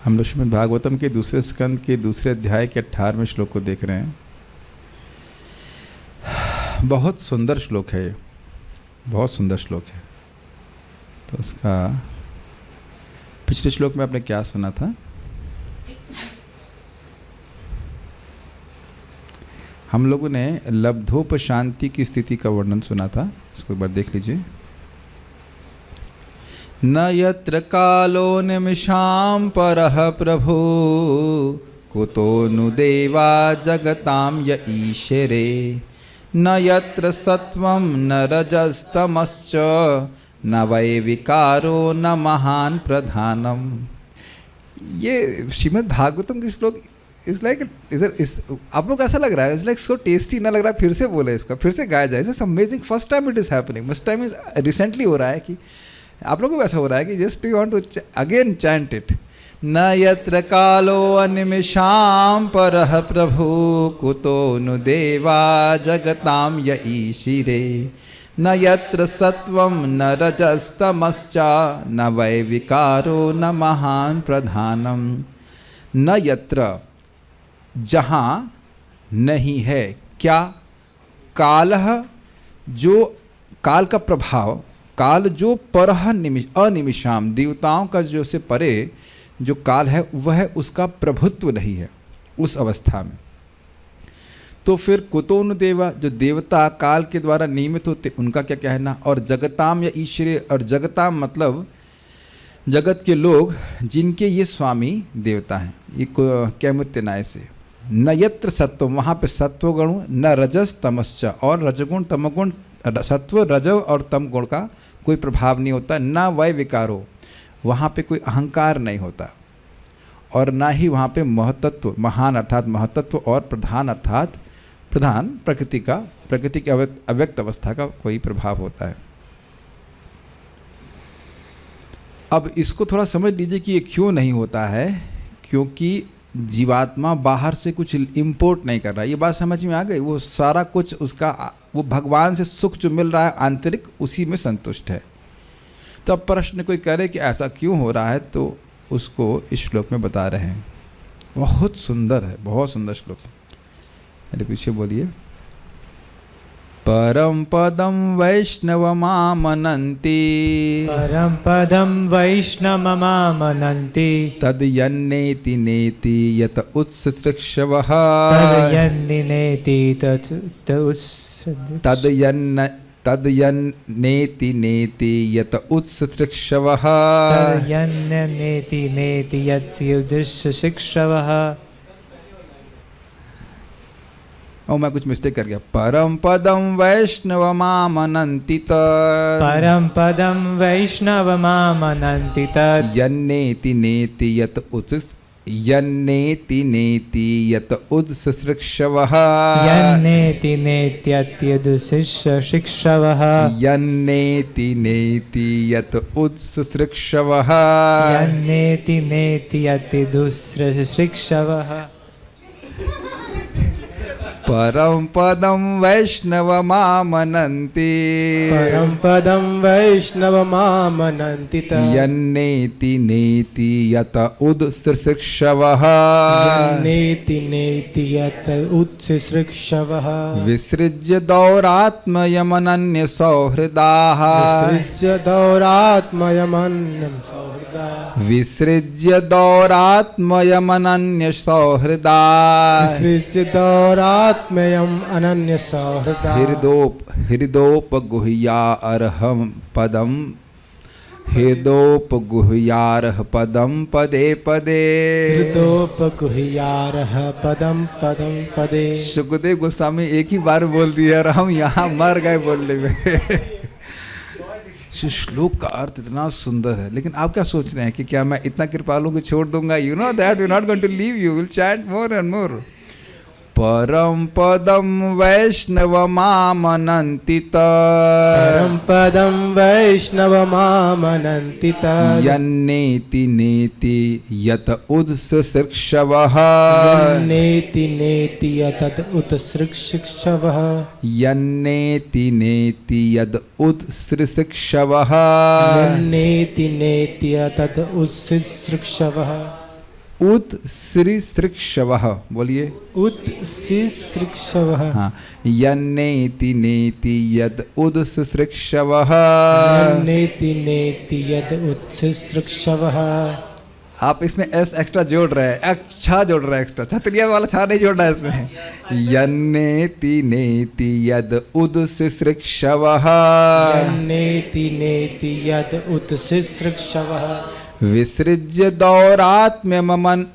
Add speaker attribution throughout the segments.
Speaker 1: हम लोग श्रीमद् भागवतम के दूसरे स्कंद के दूसरे अध्याय के 18वें श्लोक को देख रहे हैं। बहुत सुंदर श्लोक है ये, बहुत सुंदर श्लोक है। तो उसका पिछले श्लोक में आपने क्या सुना था? हम लोगों ने लब्धोपशांति की स्थिति का वर्णन सुना था, इसको एक बार देख लीजिए। न यत्र कालो निमिषां परः प्रभु कुतो नु देवा जगतां य ईश्वरे न यत्र सत्वं न रजस्तमश्च न वै विकारो न महान प्रधानम। ये श्रीमद् भागवतम के श्लोक इस लाइक आप लोग ऐसा लग रहा है इस लाइक सो टेस्टी ना लग रहा है, फिर से बोले इसका, फिर से गाया जाए। It's amazing, first time it is happening, first time is recently हो रहा है कि आप लोगों को ऐसा हो रहा है कि just you want to again chant it. न यत्र कालो अनिमिषां परः प्रभु कुतो नु देवा जगतां य ईशिरे न यत्र सत्वं न रजस्तमश्च न वै विकारो न महान प्रधानम। न यत्र, जहाँ नहीं है क्या, कालः जो काल का प्रभाव, काल जो परह अनिमिषाम, देवताओं का जो से परे जो काल है वह उसका प्रभुत्व नहीं है उस अवस्था में। तो फिर कुतोन देवा, जो देवता काल के द्वारा नियमित होते उनका क्या कहना। और जगताम या ईश्वरे, और जगताम मतलब जगत के लोग जिनके ये स्वामी देवता हैं, ये कैमुत्य न्याय से। न यत्र सत्व, वहाँ पे सत्वगुण, न रजस तमश्च, और रजगुण तमगुण, सत्व रज और तम गुण का कोई प्रभाव नहीं होता। न वै विकारो, वहाँ पे कोई अहंकार नहीं होता, और ना ही वहाँ पे महतत्व, महान अर्थात महतत्व, और प्रधान अर्थात प्रधान, प्रकृति का, प्रकृति की अव्यक्त अवस्था का कोई प्रभाव होता है। अब इसको थोड़ा समझ लीजिए कि ये क्यों नहीं होता है, क्योंकि जीवात्मा बाहर से कुछ इंपोर्ट नहीं कर रहा है। ये बात समझ में आ गई? वो सारा कुछ उसका, वो भगवान से सुख जो मिल रहा है आंतरिक, उसी में संतुष्ट है। तो अब प्रश्न कोई करे कि ऐसा क्यों हो रहा है, तो उसको इस श्लोक में बता रहे हैं। बहुत सुंदर है, बहुत सुंदर श्लोक। अरे पीछे बोलिए। परम पदम वैष्णवमामनन्ति,
Speaker 2: परम पदम वैष्णवमामनन्ति,
Speaker 1: तद्यन्नेति नेति यत उत्सृक्षवः,
Speaker 2: तद्यन्नि नेति
Speaker 1: तद्यन्नेति नेति यत उत्सृक्षवः,
Speaker 2: तद्यन्नेति नेति यत् उत्सृक्षवः।
Speaker 1: और मैं कुछ मिस्टेक कर गया। परम पदम वैष्णवमामनन्ति,
Speaker 2: परम पदम वैष्णवमामनन्ति,
Speaker 1: यन्नेति नेति यत यन्नेति नेति यत उत्सृक्षवः,
Speaker 2: यन्नेति नेत्यत्युत्सृक्षवः,
Speaker 1: यन्नेति नेति यत उत्सृक्षवः,
Speaker 2: यन्नेति नेत्यत्युत्सृक्षवः।
Speaker 1: परम पदम वैष्णवमामनन्ति,
Speaker 3: परम पदम वैष्णवमामनन्ति,
Speaker 1: यन्नेति नेति यत उत्सृक्षवः,
Speaker 3: यन्नेति नेति यत उत्सृक्षवः।
Speaker 1: विसृज्य दौरात्मयमनन्य सौहृदाः,
Speaker 3: विसृज्य दौरात्मयमन्यं सौहृदाः,
Speaker 1: विसृज्य दौरात्मयमनन्य सौहृदाः,
Speaker 3: विसृज्य दौरात्मयम् अनन्य सौहृदाः।
Speaker 1: हृदोपगुह्यार्हं पदम, हृदोपगुह्यार्ह पदम पदे पदे,
Speaker 3: हृदोपगुह्यार्ह पदम पदम पदे।
Speaker 1: सुखदेव गोस्वामी एक ही बार बोल दिया और हम यहाँ मर गए बोलने में। श्लोक का अर्थ इतना सुंदर है, लेकिन आप क्या सोच रहे हैं कि क्या मैं इतना कृपालु को छोड़ दूंगा? You know that you not going to leave, you will chant more and more. परम पदम वैष्णवमामनन्ति,
Speaker 3: परम पदम वैष्णवमामनन्ति,
Speaker 1: यन्नेति नेति यत उत्सृक्षवः,
Speaker 3: यन्नेति नेति यत उत्सृक्षवः,
Speaker 1: यन्नेति नेति यद उत्सृक्षवः,
Speaker 3: यन्नेति नेति यत उत्सृक्षवः।
Speaker 1: उत्सृक्षवः, बोलिए।
Speaker 3: उत्सृक्षवः।
Speaker 1: हाँ, यन्नेति नेति यद उदसृक्षवः।
Speaker 3: नेति नेति यद उत्सृक्षवः।
Speaker 1: आप इसमें एस एक्स्ट्रा जोड़ रहे हैं, अच्छा जोड़ रहे हैं एक्स्ट्रा, छतरिया वाला छा नहीं जोड़ रहा है इसमें। यन्नेति नेति यद उदसृक्षवः।
Speaker 3: नेति नेति यद उत्सृक्षवः।
Speaker 1: विसृज्य दौरात्म्यमन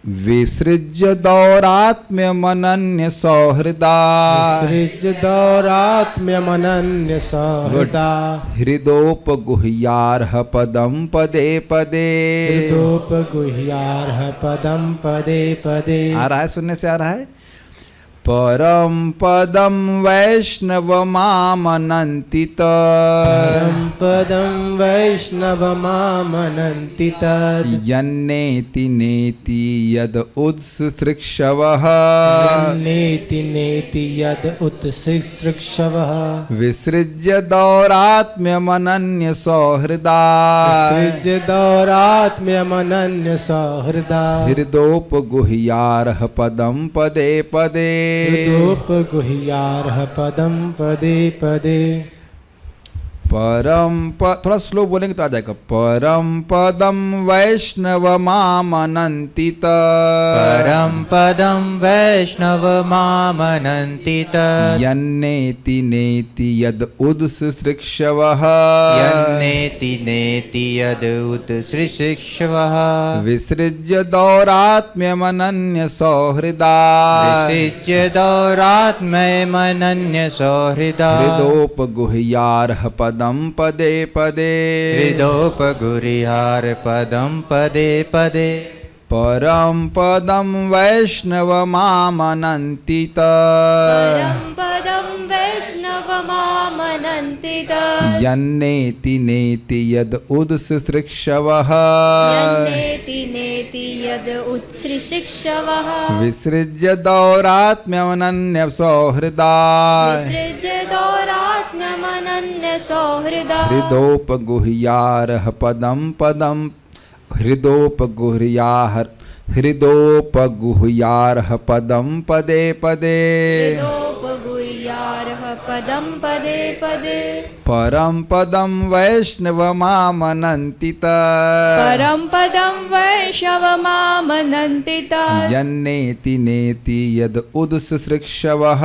Speaker 1: विसृज्य दौरात्म्यमनन्य सौहृदा।
Speaker 3: विसृज्य दौरात्म्यमनन्य सौहृदा।
Speaker 1: हृदोपगुह्यार्ह पदं पदे पदे।
Speaker 3: हृदोपगुह्यार्ह पदं पदे पदे।
Speaker 1: आ रहा है, सुनने से आ रहा है। परम पदम वैष्णवमामनन्ति
Speaker 3: परं पदं वैष्णवमामनन्ति तद्।
Speaker 1: यन्नेति नेति यद उदसृक्षवः।
Speaker 3: नेति नेति यद उत्सृक्षवः।
Speaker 1: विसृज्य दौरात्म्यमनन्य सौहृदा।
Speaker 3: विसृज्य दौरात्म्यमनन्य सौहृदा।
Speaker 1: हृदोपगुह्यार्ह पदं पदे पदे।
Speaker 3: हृदोपगुह्यार्ह पदं पदे पदे।
Speaker 1: थोड़ा स्लो बोलेंगे तो आ जाएगा। परम पदम वैष्णवमामनन्ति
Speaker 2: परं पदं वैष्णवमामनन्ति तत्।
Speaker 1: यन्नेति नेति यद उदसृक्षवः।
Speaker 2: यन्नेति नेति यद् उत्सृक्षवः।
Speaker 1: विसृज्य दौरात्म्यमनन्य सौहृदा।
Speaker 2: विसृज्य दौरात्म्यमनन्य सौहृदा।
Speaker 1: हृदोपगुह्यार्ह पदं पदे पदे।
Speaker 2: हृदोपगुह्यार्ह पदं पदे पदे।
Speaker 1: परम पदम वैष्णवमामनन्ति
Speaker 4: परं पदं वैष्णवमामनन्ति तत्।
Speaker 1: यन्नेति नेति यद उदसृक्षवः।
Speaker 4: यन्नेति नेति यद् उत्सृक्षवः।
Speaker 1: विसृज्य दौरात्म्यमनन्य सौहृदा।
Speaker 4: विसृज्य दौरात्म्यमनन्य सौहृदा।
Speaker 1: हृदोपगुह्यार्ह पदं पदं हृदोपगुह्यार्ह पदं पदे पदे।
Speaker 4: हृदोपगुह्यार्ह पदं पदे पदे।
Speaker 1: परम पदम वैष्णवमामनन्ति
Speaker 5: परं पदं वैष्णवमामनन्ति तत्।
Speaker 1: यन्नेति नेति यद उदसृक्षवः।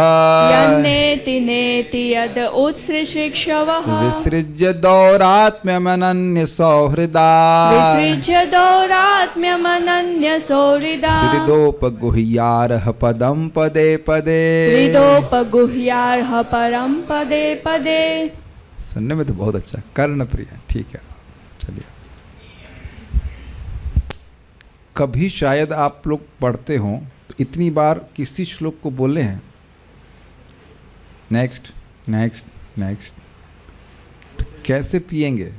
Speaker 5: यन्नेति नेति यद् उत्सृक्षवः।
Speaker 1: विसृज्य दौरात्म्यमनन्य सौहृदा।
Speaker 5: विसृज्य दौरात्म्यमनन्य सौहृदा।
Speaker 1: हृदोपगुह्यार्ह पदं पदे पदे।
Speaker 5: हृदोपगुह्यार्ह परं पदे पदे।
Speaker 1: सुनने में तो बहुत अच्छा, कर्ण प्रिय, ठीक है। चलिए, कभी शायद आप लोग पढ़ते हों तो इतनी बार किसी श्लोक को बोले हैं नेक्स्ट नेक्स्ट नेक्स्ट, तो कैसे पिएंगे?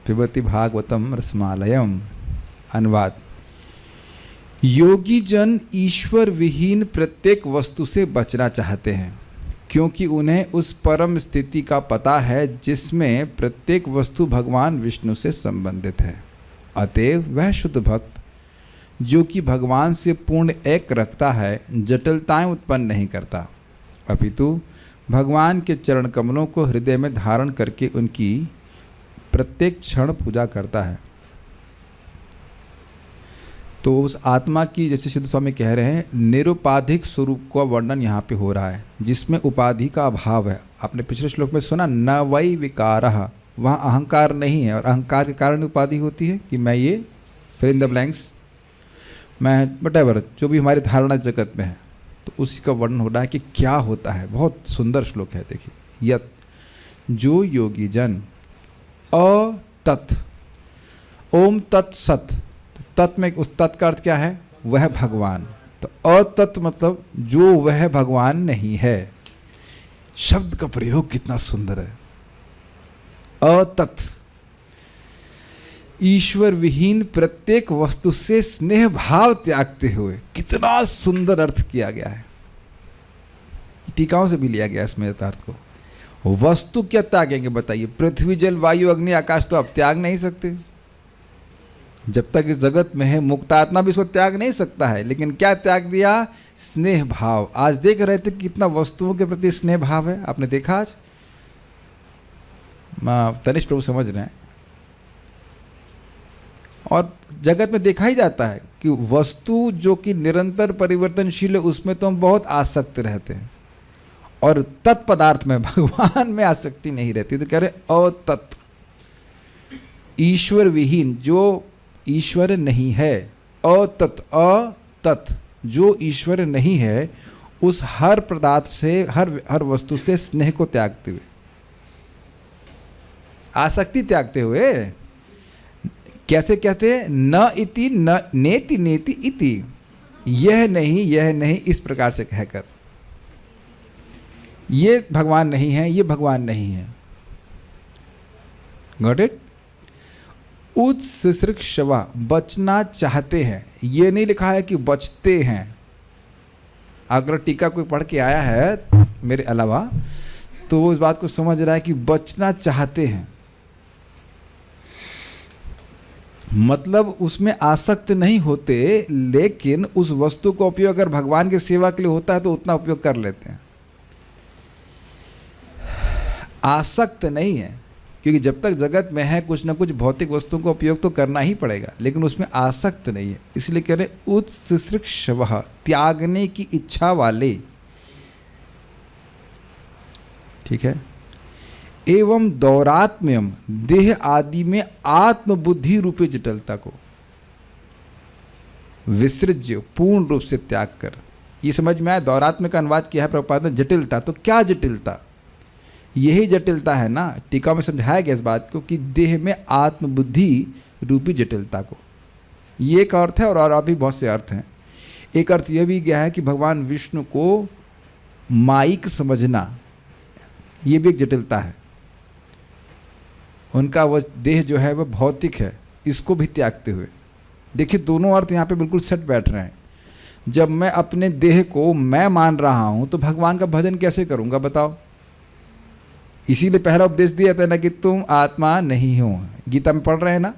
Speaker 1: पिबति भागवतम रसमालयम। अनुवाद: योगी जन ईश्वर विहीन प्रत्येक वस्तु से बचना चाहते हैं, क्योंकि उन्हें उस परम स्थिति का पता है जिसमें प्रत्येक वस्तु भगवान विष्णु से संबंधित है। अतएव वह शुद्ध भक्त जो कि भगवान से पूर्ण एक रखता है, जटिलताएं उत्पन्न नहीं करता, अपितु भगवान के चरण कमलों को हृदय में धारण करके उनकी प्रत्येक क्षण पूजा करता है। तो उस आत्मा की, जैसे सिद्ध स्वामी कह रहे हैं, निरुपाधिक स्वरूप का वर्णन यहाँ पे हो रहा है, जिसमें उपाधि का अभाव है। आपने पिछले श्लोक में सुना, न वै विकारः, वहाँ अहंकार नहीं है, और अहंकार के कारण उपाधि होती है कि मैं ये, फिर इन द ब्लैंक्स, मैं वटेवर, जो भी हमारी धारणा जगत में है, तो उसी का वर्णन हो रहा है कि क्या होता है। बहुत सुंदर श्लोक है, देखिए। यत, जो योगी जन, अतत्, ओम तत्सत, तत् में उस तत् का अर्थ क्या है? वह भगवान। तो अतत् मतलब जो वह भगवान नहीं है। शब्द का प्रयोग कितना सुंदर है, अतत्। ईश्वर विहीन प्रत्येक वस्तु से स्नेह भाव त्यागते हुए, कितना सुंदर अर्थ किया गया है। टीकाओं से भी लिया गया इसमें अर्थ को। वस्तु क्या त्यागेंगे बताइए? पृथ्वी जल वायु अग्नि आकाश तो आप त्याग नहीं सकते, जब तक इस जगत में है मुक्तात्मा भी इसको त्याग नहीं सकता है, लेकिन क्या त्याग दिया? स्नेह भाव। आज देख रहे थे कि कितना वस्तुओं के प्रति स्नेह भाव है, आपने देखा आज? तनिष्ठ प्रभु समझ रहे हैं। और जगत में देखा ही जाता है कि वस्तु जो कि निरंतर परिवर्तनशील है उसमें तो हम बहुत आसक्त रहते हैं, और तत्पदार्थ में भगवान में आसक्ति नहीं रहती। तो कह रहे अतत्, ईश्वर विहीन, जो ईश्वर नहीं है, अतत्, अतत् जो ईश्वर नहीं है, उस हर पदार्थ से, हर वस्तु से स्नेह को त्यागते हुए, आसक्ति त्यागते हुए, कैसे कहते हैं? न इति न नेति नेति इति, यह नहीं इस प्रकार से कहकर, ये भगवान नहीं है, ये भगवान नहीं है। Got it? उत्सृक्षवा, बचना चाहते हैं, ये नहीं लिखा है कि बचते हैं। अगर टीका कोई पढ़ के आया है मेरे अलावा तो वो इस बात को समझ रहा है कि बचना चाहते हैं, मतलब उसमें आसक्त नहीं होते, लेकिन उस वस्तु का उपयोग अगर भगवान की सेवा के लिए होता है तो उतना उपयोग कर लेते हैं। आसक्त नहीं है, क्योंकि जब तक जगत में है कुछ ना कुछ भौतिक वस्तुओं का उपयोग तो करना ही पड़ेगा, लेकिन उसमें आसक्त नहीं है। इसलिए कह रहे उत्सृक्षवः, त्यागने की इच्छा वाले। ठीक है। एवं दौरात्म्यम, देह आदि में आत्मबुद्धि रूपी जटिलता को विसृज्य, पूर्ण रूप से त्याग कर। ये समझ में आया? दौरात्म्य का अनुवाद किया है प्रभुपाद ने जटिलता। तो क्या जटिलता? यही जटिलता है ना, टीका में समझाया गया इस बात को कि देह में आत्मबुद्धि रूपी जटिलता को। ये एक अर्थ है, और भी बहुत से अर्थ हैं। एक अर्थ यह भी गया है कि भगवान विष्णु को माइक समझना, ये भी एक जटिलता है। उनका वह देह जो है वह भौतिक है, इसको भी त्यागते हुए। देखिए दोनों अर्थ यहाँ पे बिल्कुल सेट बैठ रहे हैं। जब मैं अपने देह को मैं मान रहा हूँ तो भगवान का भजन कैसे करूँगा बताओ? इसीलिए पहला उपदेश दिया था ना कि तुम आत्मा नहीं हो, गीता में पढ़ रहे हैं ना।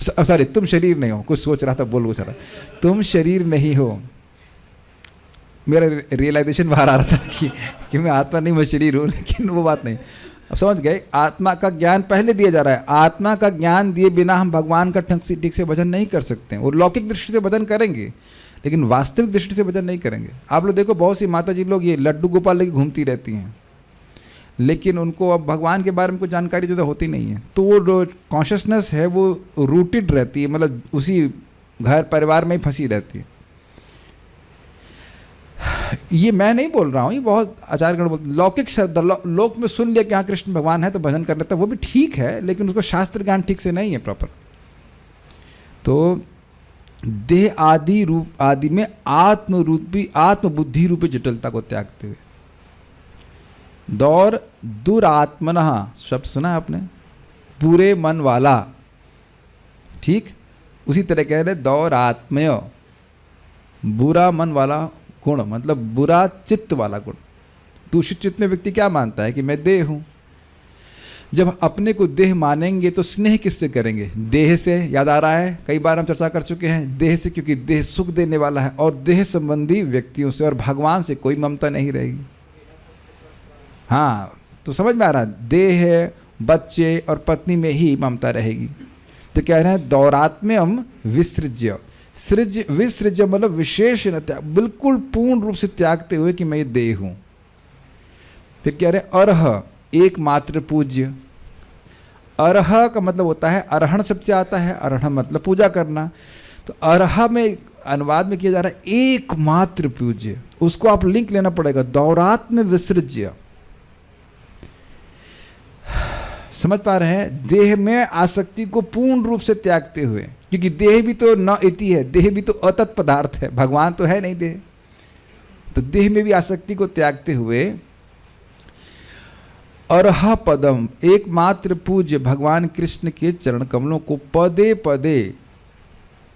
Speaker 1: सॉरी, तुम शरीर नहीं हो, कुछ सोच रहा था, बोल कुछ रहा, तुम शरीर नहीं हो। मेरा रियलाइजेशन बाहर आ रहा था कि मैं आत्मा नहीं, मैं शरीर हूँ, लेकिन वो बात नहीं। अब समझ गए, आत्मा का ज्ञान पहले दिया जा रहा है। आत्मा का ज्ञान दिए बिना हम भगवान का ठीक से भजन नहीं कर सकते हैं। और लौकिक दृष्टि से भजन करेंगे, लेकिन वास्तविक दृष्टि से भजन नहीं करेंगे। आप लोग देखो, बहुत सी माता जी लोग ये लड्डू गोपाल लेके घूमती रहती हैं, लेकिन उनको अब भगवान के बारे में कुछ जानकारी ज़्यादा होती नहीं है। तो वो कॉन्शियसनेस है वो रूटेड रहती है, मतलब उसी घर परिवार में ही फंसी रहती है। ये मैं नहीं बोल रहा हूँ, ये बहुत आचार्यगण बोलते। लौकिक शब्द लोक में सुन लिया कि हाँ कृष्ण भगवान है तो भजन कर लेता है, वो भी ठीक है, लेकिन उसको शास्त्र ज्ञान ठीक से नहीं है प्रॉपर। तो देह आदि रूप आदि में आत्मबुद्धि रूपी जटिलता को त्यागते हुए। दौर दुरात्मनः शब्द सुना है आपने, बुरे मन वाला। ठीक उसी तरह कह रहे दौरात्म्य, बुरा मन वाला गुण, मतलब बुरा चित्त वाला गुण। दूषित चित्त में व्यक्ति क्या मानता है कि मैं देह हूँ। जब अपने को देह मानेंगे तो स्नेह किससे करेंगे? देह से। याद आ रहा है, कई बार हम चर्चा कर चुके हैं, देह से, क्योंकि देह सुख देने वाला है, और देह संबंधी व्यक्तियों से और भगवान से कोई ममता नहीं रहेगी। हाँ, तो समझ में आ रहा है, देह, बच्चे और पत्नी में ही ममता रहेगी। तो कह रहे हैं दौरात्म्यम विसृज्य। विसृज्य मतलब विशेष न त्याग, बिल्कुल पूर्ण रूप से त्यागते हुए कि मैं ये देह हूँ। फिर कह रहे अरह, एकमात्र पूज्य। अरह का मतलब होता है, अरहण सबसे आता है, अरहण मतलब पूजा करना। तो अरह में अनुवाद में किया जा रहा है एकमात्र पूज्य। उसको आप लिंक लेना पड़ेगा, दौरात्म्य विसृज्य। समझ पा रहे हैं? देह में आसक्ति को पूर्ण रूप से त्यागते हुए, क्योंकि देह भी तो न इति है, देह भी तो अतत् पदार्थ है, भगवान तो है नहीं देह। तो देह में भी आसक्ति को त्यागते हुए अरह पदम, एकमात्र पूज्य भगवान कृष्ण के चरण कमलों को पदे पदे,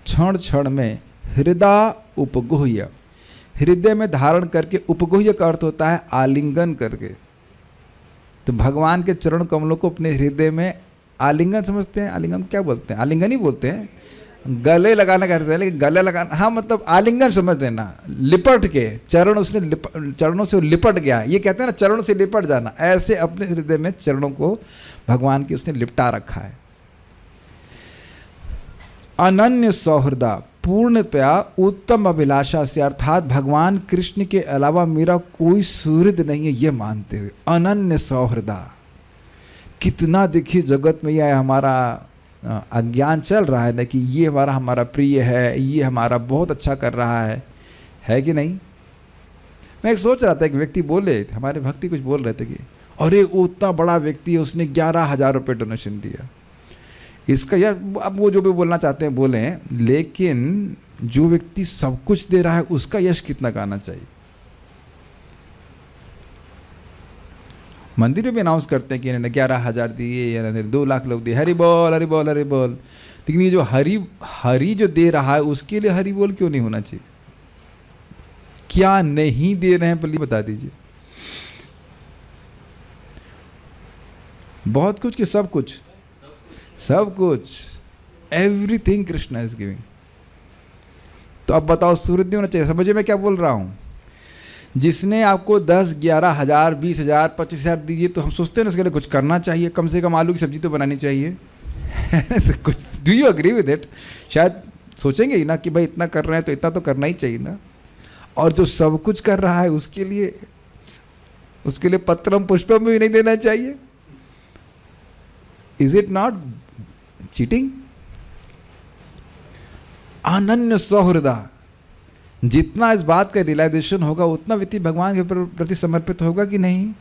Speaker 1: क्षण क्षण में, हृदय उपगुह्य, हृदय में धारण करके। उपगुह्य का अर्थ होता है आलिंगन करके। तो भगवान के चरण कमलों को अपने हृदय में आलिंगन समझते हैं? आलिंगन क्या बोलते हैं? आलिंगन ही बोलते हैं, गले लगाना कहते हैं, लेकिन गले लगाना, हाँ मतलब आलिंगन समझ लेना, लिपट के चरण, उसने चरणों से लिपट गया, ये कहते हैं ना चरणों से लिपट जाना, ऐसे अपने हृदय में चरणों को भगवान की उसने लिपटा रखा है। अनन्य सौहृदा, पूर्णतया उत्तम अभिलाषा से, अर्थात भगवान कृष्ण के अलावा मेरा कोई सुहृद नहीं है ये मानते हुए। अनन्य सौहृदा, कितना देखिए जगत में यह हमारा अज्ञान चल रहा है ना कि ये हमारा प्रिय है, ये हमारा बहुत अच्छा कर रहा है कि नहीं? मैं सोच रहा था, एक व्यक्ति बोले, हमारे भक्ति कुछ बोल रहे थे कि अरे वो उतना बड़ा व्यक्ति है, उसने 11,000 रुपये डोनेशन दिया। इसका यार, अब वो जो भी बोलना चाहते हैं बोलें, लेकिन जो व्यक्ति सब कुछ दे रहा है उसका यश कितना गाना चाहिए। मंदिर में भी अनाउंस करते हैं कि इन्होंने 11,000 दिए या 2 लाख लोग दिए, हरि बोल हरि बोल हरि बोल। लेकिन ये जो हरि जो दे रहा है उसके लिए हरि बोल क्यों नहीं होना चाहिए? क्या नहीं दे रहे हैं प्लीज बता दीजिए। बहुत कुछ कि सब कुछ? सब कुछ, एवरीथिंग कृष्णा इज गिविंग। तो अब बताओ सुहृद नहीं होना चाहिए? समझिए मैं क्या बोल रहा हूं। जिसने आपको 10, 11,000, 20,000, 25,000 दीजिए तो हम सोचते हैं ना उसके लिए कुछ करना चाहिए, कम से कम आलू की सब्जी तो बनानी चाहिए। कुछ, do you agree with it? शायद सोचेंगे ही ना कि भाई इतना कर रहे हैं तो इतना तो करना ही चाहिए ना। और जो सब कुछ कर रहा है उसके लिए पत्रम पुष्पम भी नहीं देना चाहिए? Is it not cheating? अनन्य सौहृदा, जितना इस बात का रियलाइजेशन होगा उतना व्यक्ति भगवान के प्रति समर्पित होगा कि नहीं?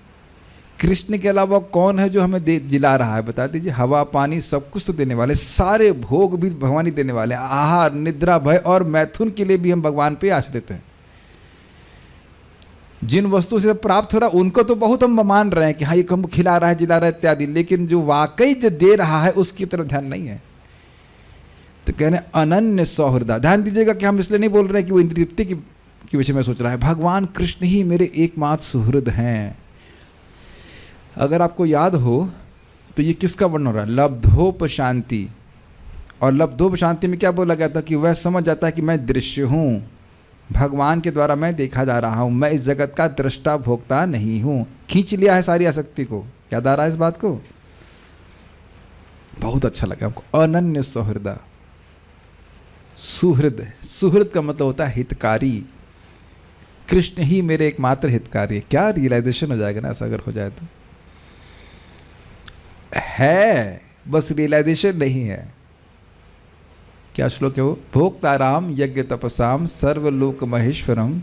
Speaker 1: कृष्ण के अलावा कौन है जो हमें जिला रहा है? बता दीजिए। हवा पानी सब कुछ तो देने वाले, सारे भोग भी भगवान ही देने वाले, आहार निद्रा भय और मैथुन के लिए भी हम भगवान पे आश्रित हैं। जिन वस्तु से प्राप्त हो रहा है उनको तो बहुत हम मान रहे हैं कि हाँ ये हमको खिला रहा है, जिला रहा है इत्यादि, लेकिन जो वाकई जो दे रहा है उसकी तरफ ध्यान नहीं है। तो कह रहे अनन्य सौहृदा। ध्यान दीजिएगा कि हम इसलिए नहीं बोल रहे हैं कि वो इंद्रिय तृप्ति की विषय में सोच रहा है। भगवान कृष्ण ही मेरे एकमात्र सुहृद हैं। अगर आपको याद हो तो ये किसका वर्णन हो रहा है? लब्धोप शांति। और लब्धोप शांति में क्या बोला गया था? कि वह समझ जाता है कि मैं दृश्य हूँ, भगवान के द्वारा मैं देखा जा रहा हूँ, मैं इस जगत का दृष्टा भोक्ता नहीं हूँ। खींच लिया है सारी आसक्ति को। याद आ रहा है इस बात को? बहुत अच्छा लगा हमको। अनन्य सौहृदा, सुहृद। सुहृद का मतलब होता है हितकारी। कृष्ण ही मेरे एकमात्र हितकारी है। क्या रियलाइजेशन हो जाएगा ना ऐसा अगर हो जाए तो? है, बस रियलाइजेशन नहीं है। क्या श्लोक है वो? भोक्ताराम यज्ञ तपसाम सर्वलोक महेश्वरम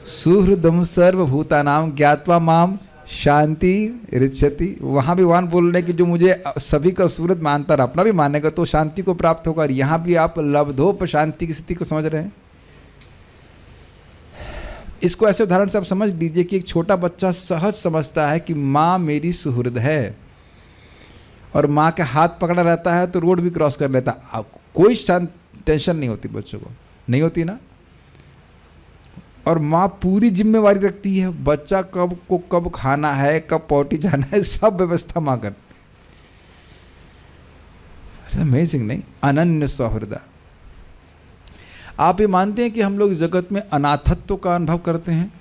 Speaker 1: सुहृदम सर्वभूतानाम ज्ञात्वा माम शांति रिच्छति। वहाँ भी भगवान बोल रहे हैं कि जो मुझे सभी का सुहृद मानता है, अपना भी मानेगा तो शांति को प्राप्त होगा। और यहाँ भी आप लब्धोप शांति की स्थिति को समझ रहे हैं। इसको ऐसे उदाहरण से आप समझ लीजिए कि एक छोटा बच्चा सहज समझता है कि माँ मेरी सुहृद है, और माँ के हाथ पकड़ा रहता है तो रोड भी क्रॉस कर लेता है। कोई टेंशन नहीं होती बच्चों को, नहीं होती ना। और माँ पूरी जिम्मेवारी रखती है, बच्चा कब खाना है, कब पॉटी जाना है, सब व्यवस्था माँ करती है। अमेजिंग नहीं? अनन्य सौहृदा। आप ये मानते हैं कि हम लोग इस जगत में अनाथत्व का अनुभव करते हैं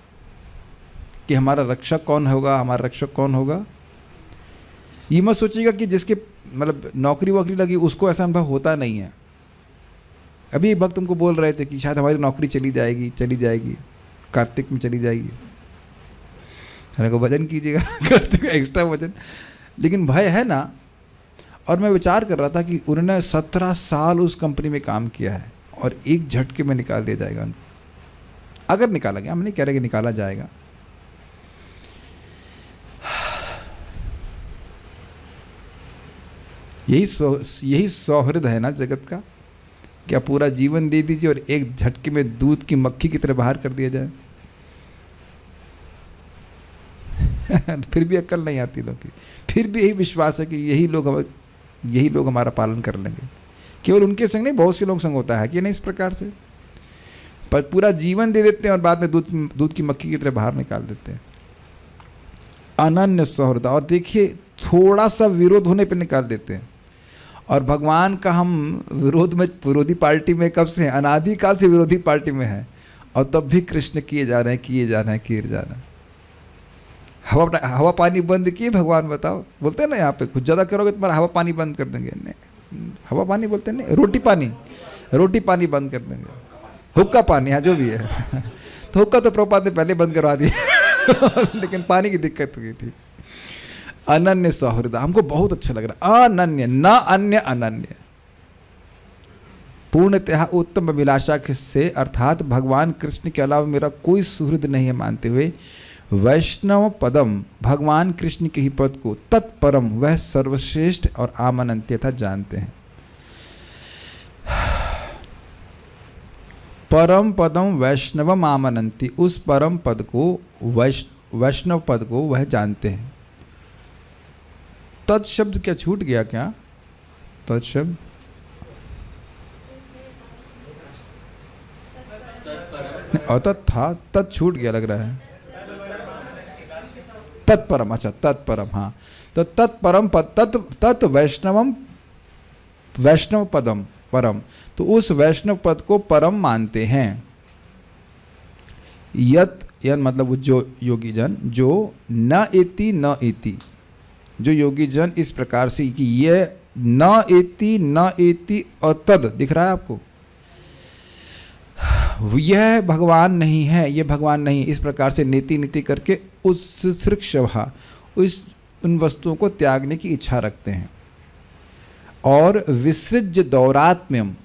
Speaker 1: कि हमारा रक्षक कौन होगा, हमारा रक्षक कौन होगा? ये मत सोचिएगा कि जिसके मतलब नौकरी वोकरी लगी उसको ऐसा अनुभव होता नहीं है। अभी एक भक्त तुमको बोल रहे थे कि शायद हमारी नौकरी चली जाएगी, कार्तिक में चली जाएगी। अरे को वजन कीजिएगा कार्तिक एक्स्ट्रा वजन। लेकिन भय है ना। और मैं विचार कर रहा था कि उन्होंने 17 साल उस कंपनी में काम किया है और एक झटके में निकाल दिया जाएगा उनको। अगर निकाला गया, हम नहीं कह रहे कि निकाला जाएगा। यही सौहृद है ना जगत का। क्या पूरा जीवन दे दीजिए और एक झटके में दूध की मक्खी की तरह बाहर कर दिया जाए? फिर भी अक्ल नहीं आती लोगों की। फिर भी यही विश्वास है कि यही लोग हमारा पालन कर लेंगे। केवल उनके संग नहीं, बहुत से लोग संग होता है कि नहीं इस प्रकार से, पर पूरा जीवन दे देते हैं और बाद में दूध की मक्खी की तरह बाहर निकाल देते हैं। अनन्य सौहृद। और देखिए थोड़ा सा विरोध होने पर निकाल देते हैं। और भगवान का हम विरोधी पार्टी में कब से हैं? अनादिकाल से विरोधी पार्टी में है, और तब भी कृष्ण किए जा रहे हैं। हवा पानी बंद किए भगवान, बताओ। बोलते हैं ना यहाँ पे कुछ ज़्यादा करोगे तुम्हारा हवा पानी बंद कर देंगे। नहीं, हवा पानी बोलते नहीं, रोटी पानी बंद कर देंगे, हुक्का पानी, हाँ जो भी है। तो हुक्का तो प्रभुपाद ने पहले बंद करवा दिया लेकिन पानी की दिक्कत हुई। ठीक, अनन्य सौहृद हमको बहुत अच्छा लग रहा है। अनन्य, न अन्य, अनन्य, पूर्णतः उत्तम अभिलाषा से, अर्थात भगवान कृष्ण के अलावा मेरा कोई सुहृद नहीं है मानते हुए, वैष्णव पदम, भगवान कृष्ण के ही पद को, तत्परम, वह सर्वश्रेष्ठ और आमनंत्य था जानते हैं। परम पदम वैष्णवम आमनंती, उस परम पद को, वैष्णव पद को वह जानते हैं। तत् शब्द क्या छूट गया क्या? तत् शब्द अतत था, तत् छूट गया लग रहा है। तत्परम, अच्छा तत्परम, हाँ। तो तत्परम पद, तत् वैष्णवम, वैष्णव पदम परम, तो उस वैष्णव पद को परम मानते हैं। यत मतलब जो योगी जन, जो न एति, जो योगी जन इस प्रकार से कि ये न एति और तद दिख रहा है आपको, यह भगवान नहीं है, ये भगवान नहीं, इस प्रकार से नीति करके उत्सृक्षवा, उन वस्तुओं को त्यागने की इच्छा रखते हैं। और विसृज्य दौरात्म्यम,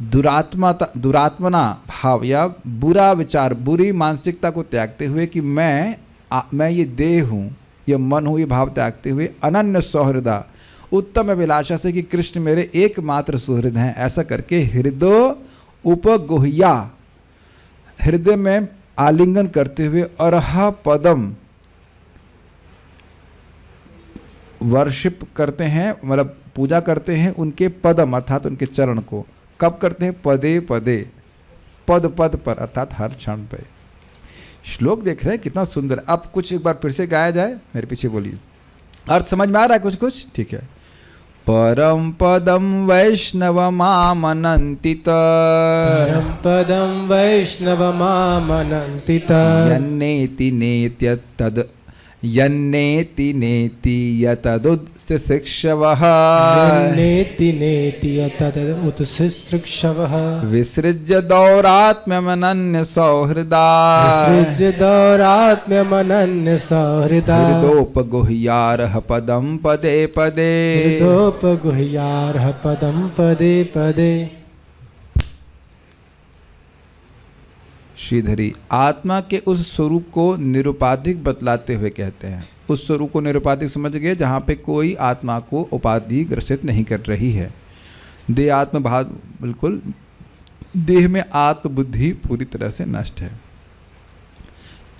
Speaker 1: दुरात्मना भाव या बुरा विचार, बुरी मानसिकता को त्यागते हुए कि मैं ये देह हूँ, ये मन हूँ, ये भाव त्यागते हुए, अनन्य सौहृदा, उत्तम अभिलाषा से कि कृष्ण मेरे एकमात्र सुहृद हैं, ऐसा करके हृदय उपगुह्या, हृदय में आलिंगन करते हुए, अरहा पदम, वर्शिप करते हैं, मतलब पूजा करते हैं उनके पदम अर्थात उनके चरण को। कब करते हैं? पदे पदे, पद पद पर अर्थात हर क्षण पे। श्लोक देख रहे हैं कितना सुंदर। अब कुछ एक बार फिर से गाया जाए, मेरे पीछे बोलिए। अर्थ समझ में आ रहा है कुछ कुछ? ठीक है। परम पदम वैष्णवमामनन्ति
Speaker 3: परम पदम वैष्णवमामनन्ति
Speaker 1: यन्नेति नेत्यतद, यन्नेति नेति यतदुत्सिक्षवः,
Speaker 3: नेति यतदुत्सिक्षवः,
Speaker 1: विसृज्य दौरात्म्यमनन्य सौहृदा,
Speaker 3: विसृज्य दौरात्म्यमनन्य सौहृदा,
Speaker 1: हृदोपगुह्यार्ह पदम पदे पदे,
Speaker 3: हृदोपगुह्यार्ह पदम पदे पदे।
Speaker 1: श्रीधरी आत्मा के उस स्वरूप को निरुपाधिक बतलाते हुए कहते हैं। उस स्वरूप को निरुपाधिक समझ गए जहाँ पे कोई आत्मा को उपाधि ग्रसित नहीं कर रही है। देह आत्म भाव, बिल्कुल देह में आत्मबुद्धि पूरी तरह से नष्ट है।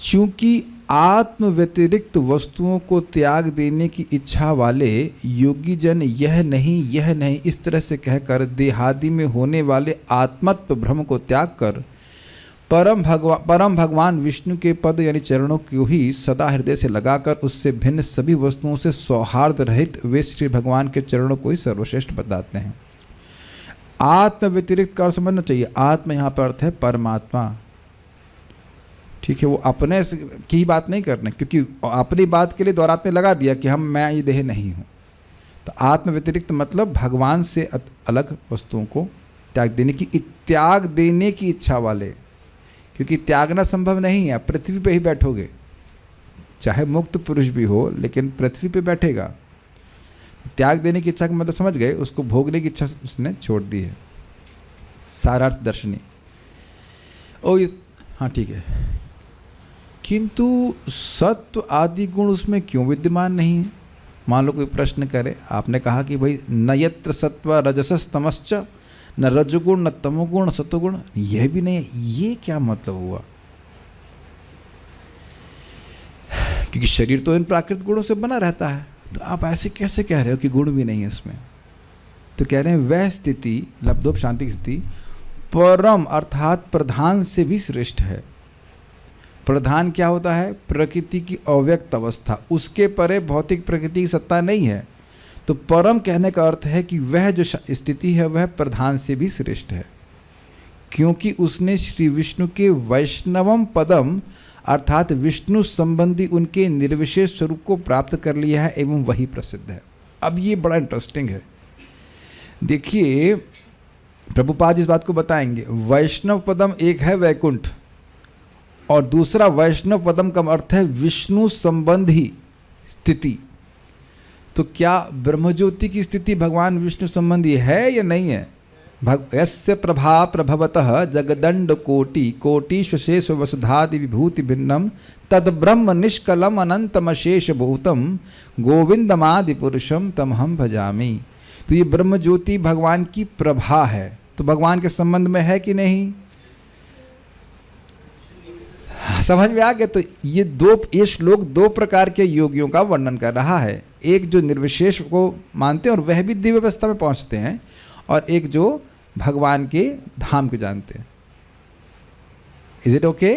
Speaker 1: चूंकि आत्म व्यतिरिक्त वस्तुओं को त्याग देने की इच्छा वाले योगी जन यह नहीं इस तरह से कहकर देहादि में होने वाले आत्मत्व भ्रम को त्याग कर परम भगवान विष्णु के पद यानी चरणों को ही सदा हृदय से लगाकर उससे भिन्न सभी वस्तुओं से सौहार्द रहित वे श्री भगवान के चरणों को ही सर्वश्रेष्ठ बताते हैं। आत्म व्यतिरिक्त का समझना चाहिए। आत्मा यहाँ पर अर्थ है परमात्मा। ठीक है, वो अपने की बात नहीं करने, क्योंकि अपनी बात के लिए द्वारात्म्य लगा दिया कि मैं ये देह नहीं हूँ। तो आत्म व्यतिरिक्त मतलब भगवान से अलग वस्तुओं को त्याग देने की इच्छा वाले, क्योंकि त्यागना संभव नहीं है। पृथ्वी पे ही बैठोगे, चाहे मुक्त पुरुष भी हो लेकिन पृथ्वी पे बैठेगा। त्याग देने की इच्छा का मतलब समझ गए, उसको भोगने की इच्छा उसने छोड़ दी है। सारार्थ दर्शनी। हाँ ठीक है, किंतु सत्व आदि गुण उसमें क्यों विद्यमान नहीं है? मान लो कोई प्रश्न करे, आपने कहा कि भाई न यत्र सत्व रजसस तमश्च, न रजगुण न तमोगुण सत्वगुण, यह भी नहीं है। ये क्या मतलब हुआ? क्योंकि शरीर तो इन प्राकृतिक गुणों से बना रहता है, तो आप ऐसे कैसे कह रहे हो कि गुण भी नहीं है इसमें? तो कह रहे हैं वह स्थिति, लब्धोप शांति की स्थिति परम अर्थात प्रधान से भी श्रेष्ठ है। प्रधान क्या होता है? प्रकृति की अव्यक्त अवस्था, उसके परे भौतिक प्रकृति की सत्ता नहीं है। तो परम कहने का अर्थ है कि वह जो स्थिति है वह प्रधान से भी श्रेष्ठ है, क्योंकि उसने श्री विष्णु के वैष्णवम पदम अर्थात विष्णु संबंधी उनके निर्विशेष स्वरूप को प्राप्त कर लिया है एवं वही प्रसिद्ध है। अब ये बड़ा इंटरेस्टिंग है, देखिए प्रभुपाद इस बात को बताएंगे। वैष्णव पदम एक है वैकुंठ और दूसरा वैष्णव पदम का अर्थ है विष्णु संबंधी स्थिति। तो क्या ब्रह्मज्योति की स्थिति भगवान विष्णु संबंधी है या नहीं है? यस्य प्रभा प्रभवतः जगदंड कोटि कोटिशेष वसुधादि विभूति भिन्नम तद ब्रह्म निष्कलम अनंतमशेष भूतम गोविंदमादि पुरुषम तमहम भजामि। तो ये ब्रह्म ज्योति भगवान की प्रभा है, तो भगवान के संबंध में है कि नहीं? समझ में आ गया? तो ये श्लोक दो प्रकार के योगियों का वर्णन कर रहा है, एक जो निर्विशेष को मानते हैं और वह भी दिव्य अवस्था में पहुंचते हैं, और एक जो भगवान के धाम को जानते हैं। Is it okay?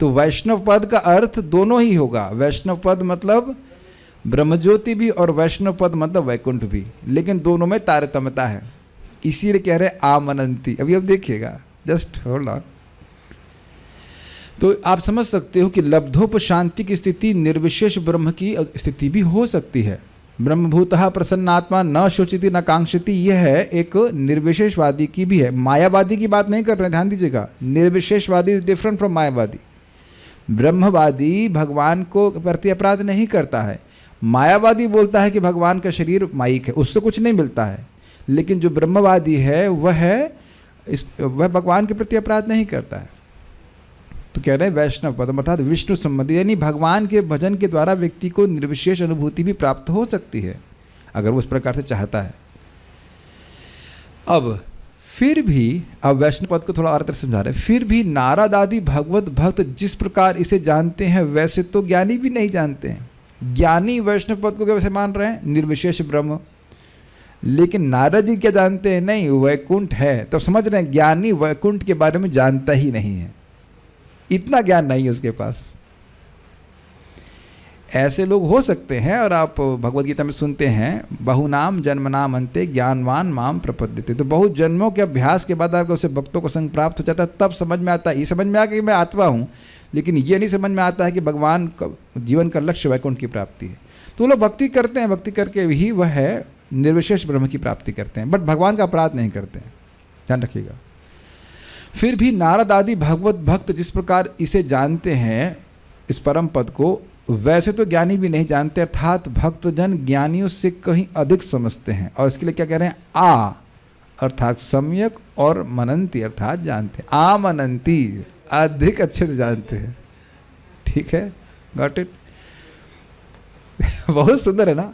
Speaker 1: तो वैष्णव पद का अर्थ दोनों ही होगा, वैष्णव पद मतलब ब्रह्मज्योति भी और वैष्णव पद मतलब वैकुंठ भी, लेकिन दोनों में तारतम्यता है, इसीलिए कह रहे आमनंती। अभी अब देखिएगा, जस्ट होल्ड ऑन। तो आप समझ सकते हो कि लब्धोपशांति की स्थिति निर्विशेष ब्रह्म की स्थिति भी हो सकती है। ब्रह्मभूतः प्रसन्नात्मा न शोचिति न कांक्षति, यह है एक निर्विशेषवादी की भी है, मायावादी की बात नहीं कर रहे, ध्यान दीजिएगा। निर्विशेषवादी इज डिफरेंट फ्रॉम मायावादी। ब्रह्मवादी भगवान को प्रति अपराध नहीं करता है, मायावादी बोलता है कि भगवान का शरीर माइक है, उससे कुछ नहीं मिलता है, लेकिन जो ब्रह्मवादी है वह भगवान के प्रति अपराध नहीं करता है। तो कह रहे हैं वैष्णव पदम अर्थात विष्णु संबंधी, यानी भगवान के भजन के द्वारा व्यक्ति को निर्विशेष अनुभूति भी प्राप्त हो सकती है अगर वो उस प्रकार से चाहता है। अब फिर भी, अब वैष्णव पद को थोड़ा और तरह समझा रहे हैं, फिर भी नारद आदि भगवत भक्त जिस प्रकार इसे जानते हैं वैसे तो ज्ञानी भी नहीं जानते हैं। ज्ञानी वैष्णव पद को कैसे मान रहे हैं? निर्विशेष ब्रह्म। लेकिन नारद जी क्या जानते हैं? नहीं, वैकुंठ है। तो समझ रहे हैं, ज्ञानी वैकुंठ के बारे में जानता ही नहीं है, इतना ज्ञान नहीं है उसके पास। ऐसे लोग हो सकते हैं, और आप भगवद गीता में सुनते हैं बहुनाम जन्मनाम अंते ज्ञानवान माम प्रपद्यते। तो बहुत जन्मों के अभ्यास के बाद आपको उसे भक्तों को संग प्राप्त हो जाता है, तब समझ में आता है। ये समझ में आ कि मैं आत्मा हूँ, लेकिन ये नहीं समझ में आता है कि भगवान का जीवन का लक्ष्य वैकुंठ की प्राप्ति है। तो लोग भक्ति करते हैं, भक्ति करके ही वह है निर्विशेष ब्रह्म की प्राप्ति करते हैं, बट भगवान का अपराध नहीं करते हैं, ध्यान रखिएगा। फिर भी नारद आदि भगवत भक्त जिस प्रकार इसे जानते हैं, इस परम पद को, वैसे तो ज्ञानी भी नहीं जानते, अर्थात भक्तजन ज्ञानियों से कहीं अधिक समझते हैं। और इसके लिए क्या कह रहे हैं? आ अर्थात सम्यक और मनंती अर्थात जानते हैं। आ मनंती, अधिक अच्छे से जानते हैं। ठीक है, गॉट इट? बहुत सुंदर है ना।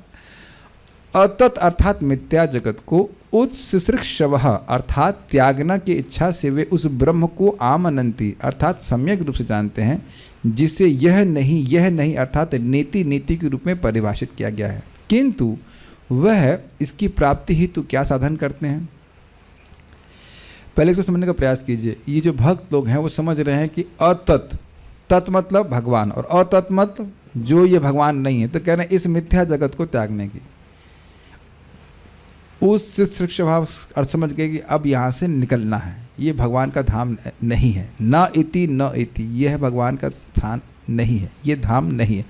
Speaker 1: अतत अर्थात मिथ्या जगत को उत्सृक्षवः अर्थात त्यागना की इच्छा से वे उस ब्रह्म को आमनंती अर्थात सम्यक रूप से जानते हैं, जिसे यह नहीं अर्थात नेति नीति के रूप में परिभाषित किया गया है। किंतु वह इसकी प्राप्ति हेतु क्या साधन करते हैं? पहले इसको समझने का प्रयास कीजिए। ये जो भक्त लोग हैं वो समझ रहे हैं कि अतत, तत् मतलब भगवान, और अतत् मतलब जो ये भगवान नहीं है। तो कह रहे हैं इस मिथ्या जगत को त्यागने की, उस शिष्ट भाव अर्थ समझ गए कि अब यहाँ से निकलना है, ये भगवान का धाम नहीं है। न इति, यह भगवान का स्थान नहीं है, ये धाम नहीं है।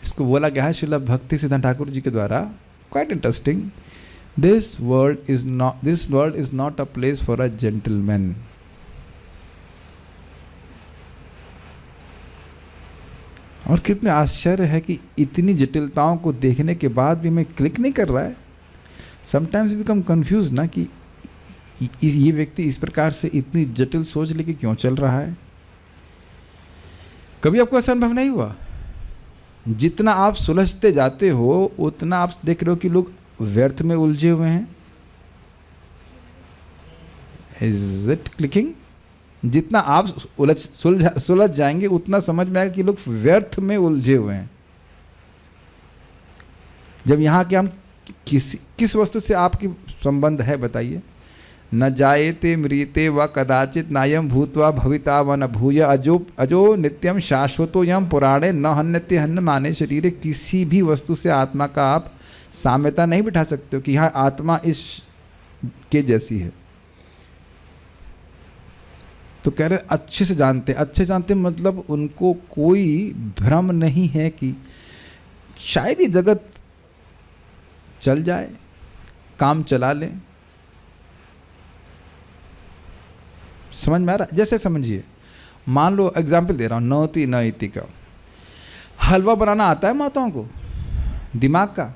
Speaker 1: इसको बोला गया है श्रील भक्ति सिद्धांत ठाकुर जी के द्वारा, quite interesting. This world is not a place for a gentleman. और कितने आश्चर्य है कि इतनी जटिलताओं को देखने के बाद भी मैं क्लिक नहीं कर रहा है। समटाइम्स बिकम कंफ्यूज ना कि ये व्यक्ति इस प्रकार से इतनी जटिल सोच लेके क्यों चल रहा है। कभी आपको ऐसा अनुभव नहीं हुआ? जितना आप सुलझते जाते हो उतना आप देख रहे हो कि लोग व्यर्थ में उलझे हुए हैं। Is it clicking? जितना आप सुलझ जाएंगे उतना समझ में आएगा कि लोग व्यर्थ में उलझे हुए हैं। जब यहाँ के हम किस वस्तु से आपकी संबंध है बताइए? न जायते म्रियते व कदाचित नायम भूत्वा भविता व न भूय अजो अजो नित्यम शाश्वतो यम पुराणे न हन्यते हन्न माने शरीरे। किसी भी वस्तु से आत्मा का आप साम्यता नहीं बिठा सकते हो कि यहाँ आत्मा इस के जैसी है। तो कह रहे अच्छे से जानते मतलब उनको कोई भ्रम नहीं है कि शायद ये जगत चल जाए, काम चला लें। समझ में आ रहा है? जैसे समझिए, मान लो एग्जाम्पल दे रहा हूँ, नौती नईति का हलवा बनाना आता है माताओं को, दिमाग का।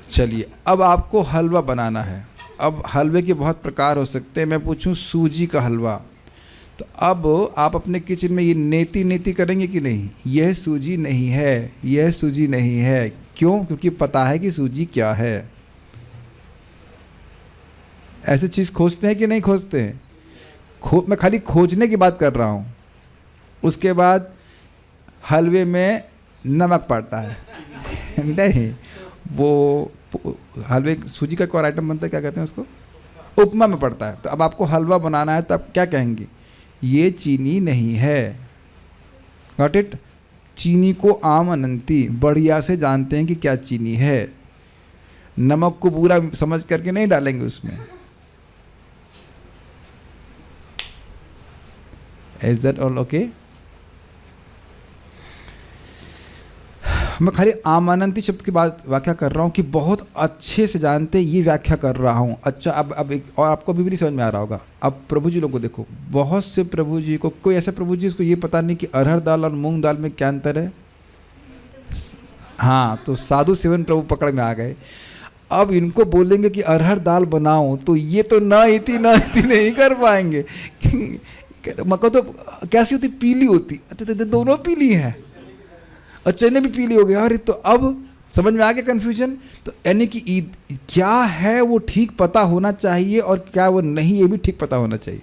Speaker 1: चलिए, अब आपको हलवा बनाना है। अब हलवे के बहुत प्रकार हो सकते हैं। मैं पूछूं सूजी का हलवा, तो अब आप अपने किचन में ये नेति करेंगे कि नहीं? यह सूजी नहीं है, यह सूजी नहीं है। क्यों? क्योंकि पता है कि सूजी क्या है। ऐसे चीज़ खोजते हैं कि नहीं खोजते हैं? मैं खाली खोजने की बात कर रहा हूँ। उसके बाद हलवे में नमक पड़ता है नहीं, वो हलवे सूजी का कोई आइटम बनता है, क्या कहते हैं उसको? उपमा में पड़ता है। तो अब आपको हलवा बनाना है तो आप क्या कहेंगे? ये चीनी नहीं है। Got it? चीनी को आम अनंती, बढ़िया से जानते हैं कि क्या चीनी है। नमक को पूरा समझ करके नहीं डालेंगे उसमें। Is that all okay? मैं खाली आमानंती शब्द की बात व्याख्या कर रहा हूँ कि बहुत अच्छे से जानते ये व्याख्या कर रहा हूँ। अच्छा, अब एक और आपको अभी भी नहीं समझ में आ रहा होगा। अब प्रभु जी लोगों को देखो, बहुत से प्रभु जी को, कोई ऐसे प्रभु जी इसको ये पता नहीं कि अरहर दाल और मूंग दाल में क्या अंतर है। हाँ, तो साधु सेवन प्रभु पकड़ में आ गए। अब इनको बोलेंगे कि अरहर दाल बनाओ तो ये तो ना इति नहीं कर पाएंगे। मक्का तो कैसी होती? पीली होती। तो दोनों पीली हैं और चने भी पीली हो गया। अरे तो अब समझ में आ गया कन्फ्यूजन? तो यानी कि ईद क्या है वो ठीक पता होना चाहिए और क्या वो नहीं, ये भी ठीक पता होना चाहिए।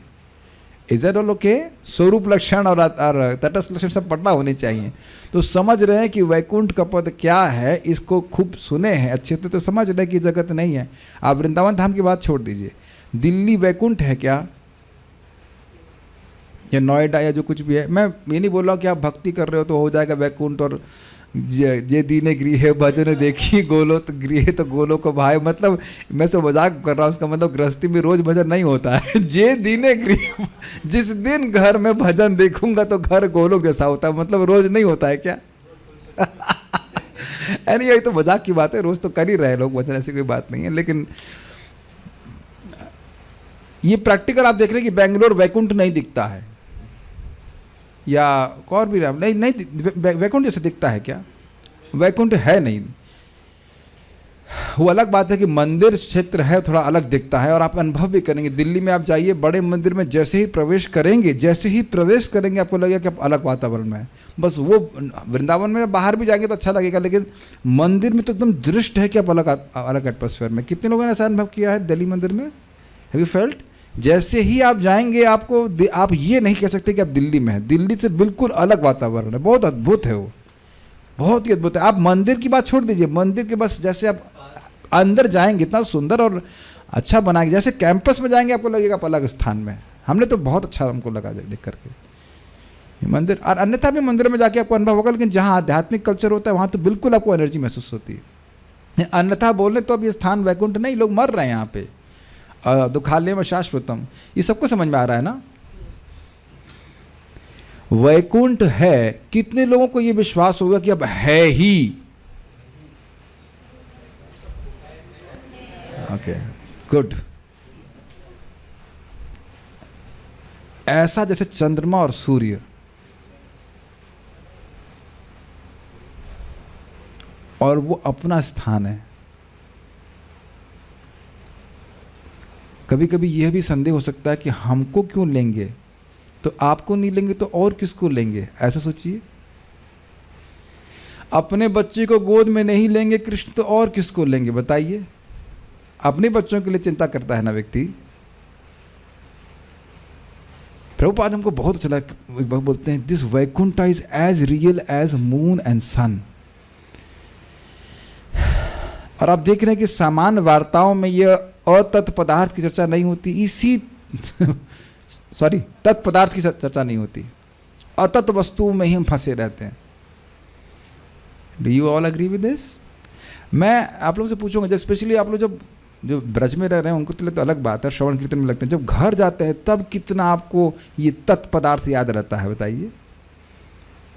Speaker 1: Is that all okay? स्वरूप लक्षण और तटस्थ लक्षण सब पता होने चाहिए। तो समझ रहे हैं कि वैकुंठ का पद क्या है, इसको खूब सुने हैं अच्छे से, तो समझ रहे हैं कि जगत नहीं है। आप वृंदावन धाम की बात छोड़ दीजिए, दिल्ली वैकुंठ है क्या, या नोएडा या जो कुछ भी है। मैं ये नहीं बोल रहा हूँ कि आप भक्ति कर रहे हो तो हो जाएगा वैकुंठ, और जे दीने गृह भजन देखी गोलो तो गृह तो गोलो को भाई, मतलब मैं तो मजाक कर रहा हूँ। उसका मतलब गृहस्थी में रोज भजन नहीं होता है। जे दीने गृह, जिस दिन घर में भजन देखूंगा तो घर गोलो जैसा होता है, मतलब रोज नहीं होता है क्या? यानी यही तो मजाक की बात है, रोज तो कर ही रहे लोग भजन, ऐसी कोई बात नहीं है। लेकिन ये प्रैक्टिकल आप देख रहे हैं कि बेंगलोर वैकुंठ नहीं दिखता है, या और भी नहीं वैकुंठ जैसे दिखता है क्या? वैकुंठ है नहीं। वो अलग बात है कि मंदिर क्षेत्र है, थोड़ा अलग दिखता है और आप अनुभव भी करेंगे। दिल्ली में आप जाइए, बड़े मंदिर में जैसे ही प्रवेश करेंगे आपको लगेगा कि आप अलग वातावरण में है। बस वो वृंदावन में बाहर भी जाएंगे तो अच्छा लगेगा, लेकिन मंदिर में तो एकदम दृष्ट है कि आप अलग एटमॉस्फेयर में। कितने लोगों ने ऐसा अनुभव किया है दिल्ली मंदिर में? Have you felt? जैसे ही आप जाएंगे आपको, आप ये नहीं कह सकते कि आप दिल्ली में हैं। दिल्ली से बिल्कुल अलग वातावरण है, बहुत अद्भुत है वो, बहुत ही अद्भुत है। आप मंदिर की बात छोड़ दीजिए, मंदिर के बस जैसे आप अंदर जाएंगे इतना सुंदर और अच्छा बनाएंगे, जैसे कैंपस में जाएंगे आपको लगेगा आप अलग स्थान में। हमने तो बहुत अच्छा हमको लगा देख करके मंदिर। और अन्यथा भी मंदिर में जाके आपको अनुभव होगा, लेकिन जहाँ आध्यात्मिक कल्चर होता है वहाँ तो बिल्कुल आपको एनर्जी महसूस होती है। अन्यथा बोले तो अब ये स्थान वैकुंठ नहीं, लोग मर रहे हैं यहाँ पे। दुखालय में शाश्वतम, ये सबको समझ में आ रहा है ना? वैकुंठ है। कितने लोगों को ये विश्वास होगा कि अब है ही? Okay, good. ऐसा जैसे चंद्रमा और सूर्य, और वो अपना स्थान है। कभी कभी यह भी संदेह हो सकता है कि हमको क्यों लेंगे, तो आपको नहीं लेंगे तो और किसको लेंगे? ऐसा सोचिए, अपने बच्चे को गोद में नहीं लेंगे कृष्ण तो और किसको लेंगे बताइए? अपने बच्चों के लिए चिंता करता है ना व्यक्ति। प्रभुपाद हमको बहुत अच्छा लगता, बोलते हैं this Vaikuntha is as real as moon and sun. और आप देख रहे हैं कि सामान्य वार्ताओं में यह अतत्व पदार्थ की चर्चा नहीं होती, इसी सॉरी तत्व पदार्थ की चर्चा नहीं होती, अतत्व वस्तु में ही हम फंसे रहते हैं। Do you all agree with this? मैं आप लोगों से पूछूंगा, जब स्पेशली आप लोग जब जो ब्रज में रह रहे हैं उनको तो तो अलग बात है, श्रवण कीर्तन में लगते हैं, जब घर जाते हैं तब कितना आपको ये तत्व पदार्थ याद रहता है, बताइए।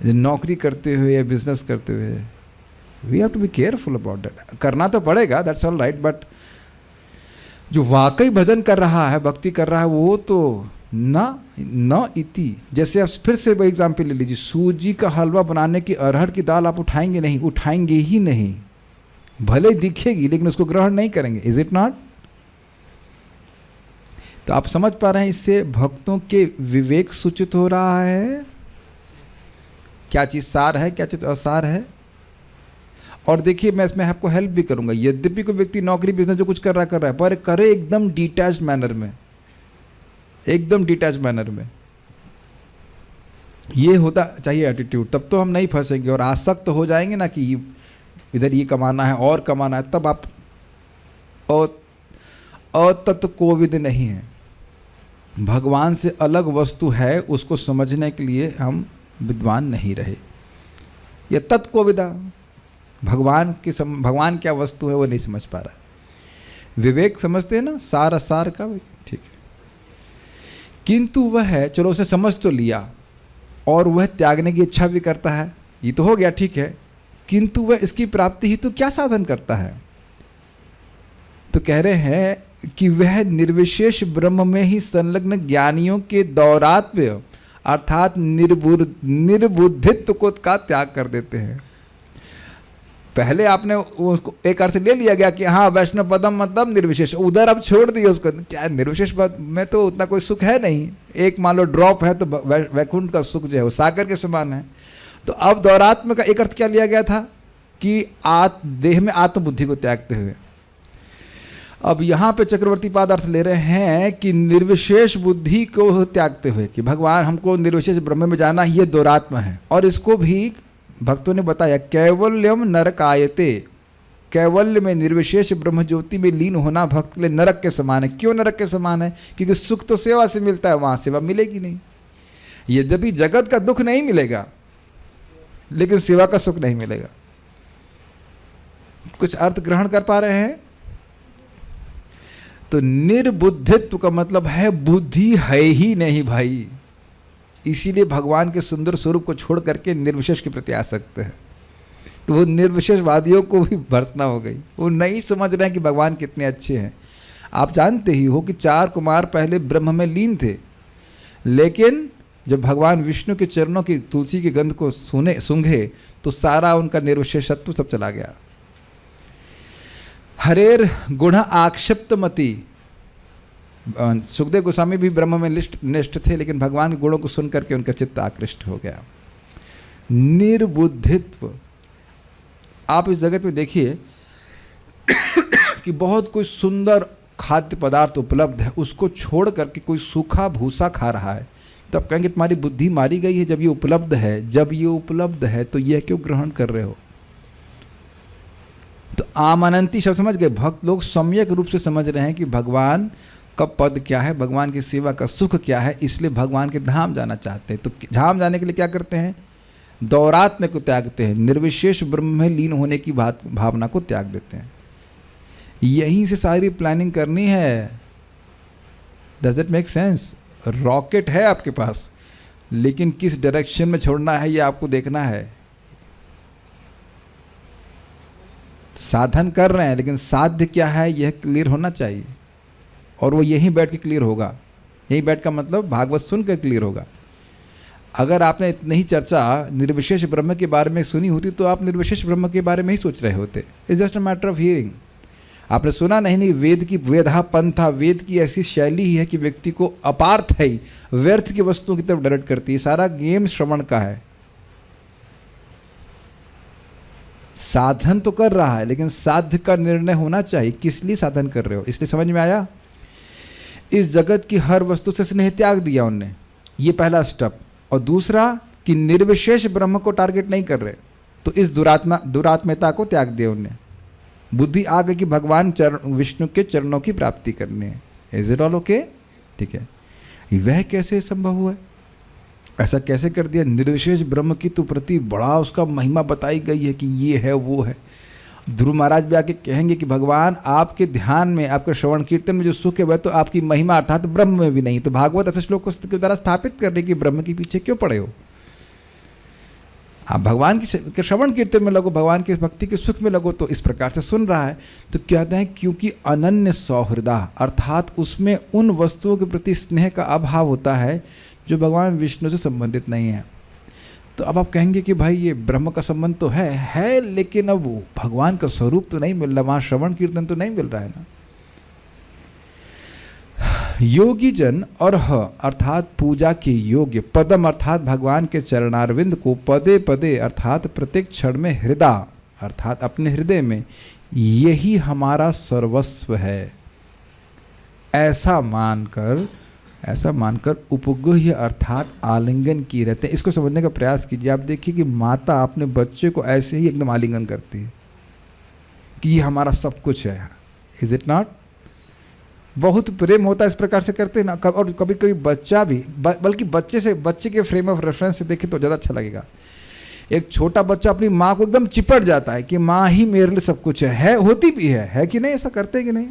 Speaker 1: नौकरी करते हुए या बिजनेस करते हुए, we have to be careful about that. करना तो पड़ेगा, दैट्स ऑल राइट, बट जो वाकई भजन कर रहा है, भक्ति कर रहा है, वो तो न इति। जैसे आप फिर से वो एग्जाम्पल ले लीजिए, सूजी का हलवा बनाने की अरहर की दाल आप उठाएंगे नहीं, उठाएंगे ही नहीं, भले दिखेगी लेकिन उसको ग्रहण नहीं करेंगे। Is it not? तो आप समझ पा रहे हैं, इससे भक्तों के विवेक सूचित हो रहा है, क्या चीज़ सार है, क्या चीज़ असार है। और देखिए, मैं इसमें आपको हेल्प भी करूंगा। यद्यपि कोई व्यक्ति नौकरी बिजनेस जो कुछ कर रहा है, पर करे एकदम डिटैच्ड मैनर में, एकदम डिटैच्ड मैनर में। ये होता चाहिए एटीट्यूड, तब तो हम नहीं फंसेंगे। और आसक्त हो जाएंगे ना कि इधर ये कमाना है और कमाना है, तब आप अतत्व कोविद नहीं है। भगवान से अलग वस्तु है, उसको समझने के लिए हम विद्वान नहीं रहे। यह तत्कोविदा, भगवान क्या वस्तु है वो नहीं समझ पा रहा। विवेक समझते हैं ना, सार असार का, ठीक है। किंतु वह चलो उसे समझ तो लिया और वह त्यागने की इच्छा भी करता है, ये तो हो गया, ठीक है। किंतु वह इसकी प्राप्ति ही तो क्या साधन करता है? तो कह रहे हैं कि वह निर्विशेष ब्रह्म में ही संलग्न ज्ञानियों के दौरात्म्य अर्थात निर्बुद्धित्व को का त्याग कर देते हैं। पहले आपने उसको एक अर्थ ले लिया गया कि हाँ वैष्णव पदम मतलब निर्विशेष, उधर अब छोड़ दिए उसको। क्या निर्विशेष पद में तो उतना कोई सुख है नहीं, एक मान लो ड्रॉप है तो वैकुंठ का सुख जो है वो सागर के समान है। तो अब दौरात्म्य का एक अर्थ क्या लिया गया था कि देह में आत्मबुद्धि को त्यागते हुए। अब यहाँ पे चक्रवर्ती पाद अर्थ ले रहे हैं कि निर्विशेष बुद्धि को त्यागते हुए, कि भगवान हमको निर्विशेष ब्रह्म में जाना, ये दौरात्म्य है। और इसको भी भक्तों ने बताया, कैवल्यम नरकायते, कैवल्य में निर्विशेष ब्रह्म ज्योति में लीन होना भक्त के लिए नरक के समान है। क्यों नरक के समान है? क्योंकि सुख तो सेवा से मिलता है, वहाँ सेवा मिलेगी नहीं। यद्यपि जगत का दुख नहीं मिलेगा लेकिन सेवा का सुख नहीं मिलेगा। कुछ अर्थ ग्रहण कर पा रहे हैं? तो निर्बुद्धित्व का मतलब है बुद्धि है ही नहीं भाई, इसीलिए भगवान के सुंदर स्वरूप को छोड़ करके निर्विशेष के प्रति आसक्त है। तो वो निर्विशेषवादियों को भी भर्सना हो गई, वो नहीं समझ रहे हैं कि भगवान कितने अच्छे हैं। आप जानते ही हो कि 4 कुमार पहले ब्रह्म में लीन थे, लेकिन जब भगवान विष्णु के चरणों की तुलसी की गंध को सूंघे तो सारा उनका निर्विशेषत्व सब चला गया। हरेर गुण आक्षिप्तमति, सुखदेव गोस्वामी भी ब्रह्म में निष्ठ थे, लेकिन भगवान के गुणों को सुन करके उनका चित्त आकृष्ट हो गया। निर्बुद्धित्व, आप इस जगत में देखिए कि बहुत कोई सुंदर खाद्य पदार्थ उपलब्ध है, उसको छोड़ करके कोई सूखा भूसा खा रहा है, तो आप कहेंगे तुम्हारी बुद्धि मारी गई है। जब ये उपलब्ध है, जब ये उपलब्ध है तो यह क्यों ग्रहण कर रहे हो? तो आमानंती शब्द समझ गए। भक्त लोग सम्यक रूप से समझ रहे हैं कि भगवान का पद क्या है, भगवान की सेवा का सुख क्या है, इसलिए भगवान के धाम जाना चाहते हैं। तो धाम जाने के लिए क्या करते हैं? दौरात्म्य को त्यागते हैं, निर्विशेष ब्रह्म में लीन होने की भावना को त्याग देते हैं। यहीं से सारी प्लानिंग करनी है। Does it make sense? Rocket है आपके पास, लेकिन किस डायरेक्शन में छोड़ना है ये आपको देखना है। साधन कर रहे हैं लेकिन साध्य क्या है यह क्लियर होना चाहिए, और वो यहीं बैठ के क्लियर होगा। यहीं बैठ का मतलब भागवत सुनकर क्लियर होगा। अगर आपने इतनी ही चर्चा निर्विशेष ब्रह्म के बारे में सुनी होती तो आप निर्विशेष ब्रह्म के बारे में ही सोच रहे होते। It's just a matter of hearing. आपने सुना नहीं वेद की वेदा पंथा, वेद की ऐसी शैली ही है कि व्यक्ति को अपार्थ है, व्यर्थ की वस्तुओं की तरफ डायरेक्ट करती है। सारा गेम श्रवण का है। साधन तो कर रहा है लेकिन साध्य का निर्णय होना चाहिए, किस लिए साधन कर रहे हो। इसलिए समझ में आया, इस जगत की हर वस्तु से स्नेह त्याग दिया उनने, ये पहला स्टेप। और दूसरा कि निर्विशेष ब्रह्म को टारगेट नहीं कर रहे, तो इस दुरात्मता को त्याग दिया उनने। बुद्धि आ गई कि भगवान विष्णु के चरणों की प्राप्ति करनी है। Is it all okay? ठीक है। वह कैसे संभव हुआ? ऐसा कैसे कर दिया? निर्विशेष ब्रह्म की तो प्रति बड़ा उसका महिमा बताई गई है कि ये है वो है। ध्रुव महाराज भी आके कहेंगे कि भगवान आपके ध्यान में, आपके श्रवण कीर्तन में जो सुख है वह तो आपकी महिमा अर्थात ब्रह्म में भी नहीं। तो भागवत ऐसे श्लोक के द्वारा स्थापित करने की ब्रह्म के पीछे क्यों पड़े हो? आप भगवान के श्रवण कीर्तन में लगो, भगवान की भक्ति के सुख में लगो, तो इस प्रकार से सुन रहा है। तो कहते हैं क्योंकि अनन्य सौहृदा अर्थात उसमें उन वस्तुओं के प्रति स्नेह का अभाव होता है जो भगवान विष्णु से संबंधित नहीं है। तो अब आप कहेंगे कि भाई ये ब्रह्म का संबंध तो है लेकिन अब वो भगवान का स्वरूप तो नहीं मिल रहा, वहाँ श्रवण कीर्तन तो नहीं मिल रहा है ना। योगी जन और अर्थात पूजा के योग्य, पदम अर्थात भगवान के चरणारविंद को पदे पदे अर्थात प्रत्येक क्षण में हृदय अर्थात अपने हृदय में यही हमारा सर्वस्व है, ऐसा मानकर उपगुह्य अर्थात आलिंगन किए रहते हैं। इसको समझने का प्रयास कीजिए। आप देखिए कि माता अपने बच्चे को ऐसे ही एकदम आलिंगन करती है कि ये हमारा सब कुछ है। Is it not? बहुत प्रेम होता है, इस प्रकार से करते हैं ना। और कभी कभी बच्चा भी, बल्कि बच्चे के फ्रेम ऑफ रेफरेंस से देखें तो ज़्यादा अच्छा लगेगा। एक छोटा बच्चा अपनी माँ को एकदम चिपट जाता है कि माँ ही मेरे लिए सब कुछ है। होती भी है कि नहीं? ऐसा करते हैं कि नहीं?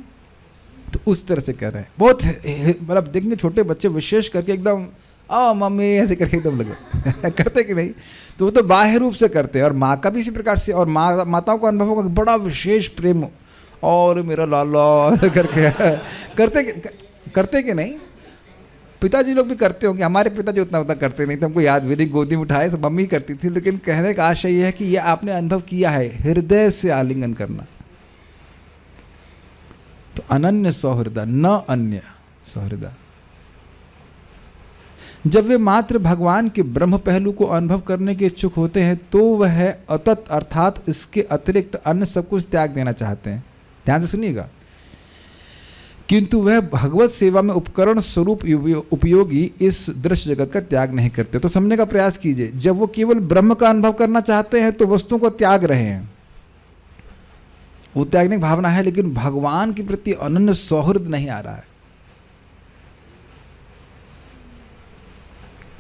Speaker 1: तो उस तरह से कर रहे हैं। बहुत मतलब देखेंगे छोटे बच्चे विशेष करके एकदम मम्मी ऐसे करके एकदम लगे करते कि नहीं? तो वो तो बाह्य रूप से करते हैं। और माँ का भी इसी प्रकार से, और माताओं का अनुभव होगा बड़ा विशेष प्रेम और मेरा लाला करके करते कि नहीं? पिताजी लोग भी करते होंगे। हमारे पिताजी उतना करते नहीं थे, हमको याद भी नहीं, गोदी में उठाए सब मम्मी करती थी। लेकिन कहने का आशय यह है कि यह आपने अनुभव किया है, हृदय से आलिंगन करना। तो अनन्य सौहृदा न अन्य सौहृदा। जब वे मात्र भगवान के ब्रह्म पहलू को अनुभव करने के इच्छुक होते हैं तो वह अतत अर्थात इसके अतिरिक्त अन्य सब कुछ त्याग देना चाहते हैं। ध्यान से सुनिएगा। किंतु वह भगवत सेवा में उपकरण स्वरूप उपयोगी इस दृश्य जगत का त्याग नहीं करते। तो समझने का प्रयास कीजिए। जब वो केवल ब्रह्म का अनुभव करना चाहते हैं तो वस्तुओं को त्याग रहे हैं, वो त्यागने की भावना है, लेकिन भगवान के प्रति अनन्य सौहृद नहीं आ रहा है।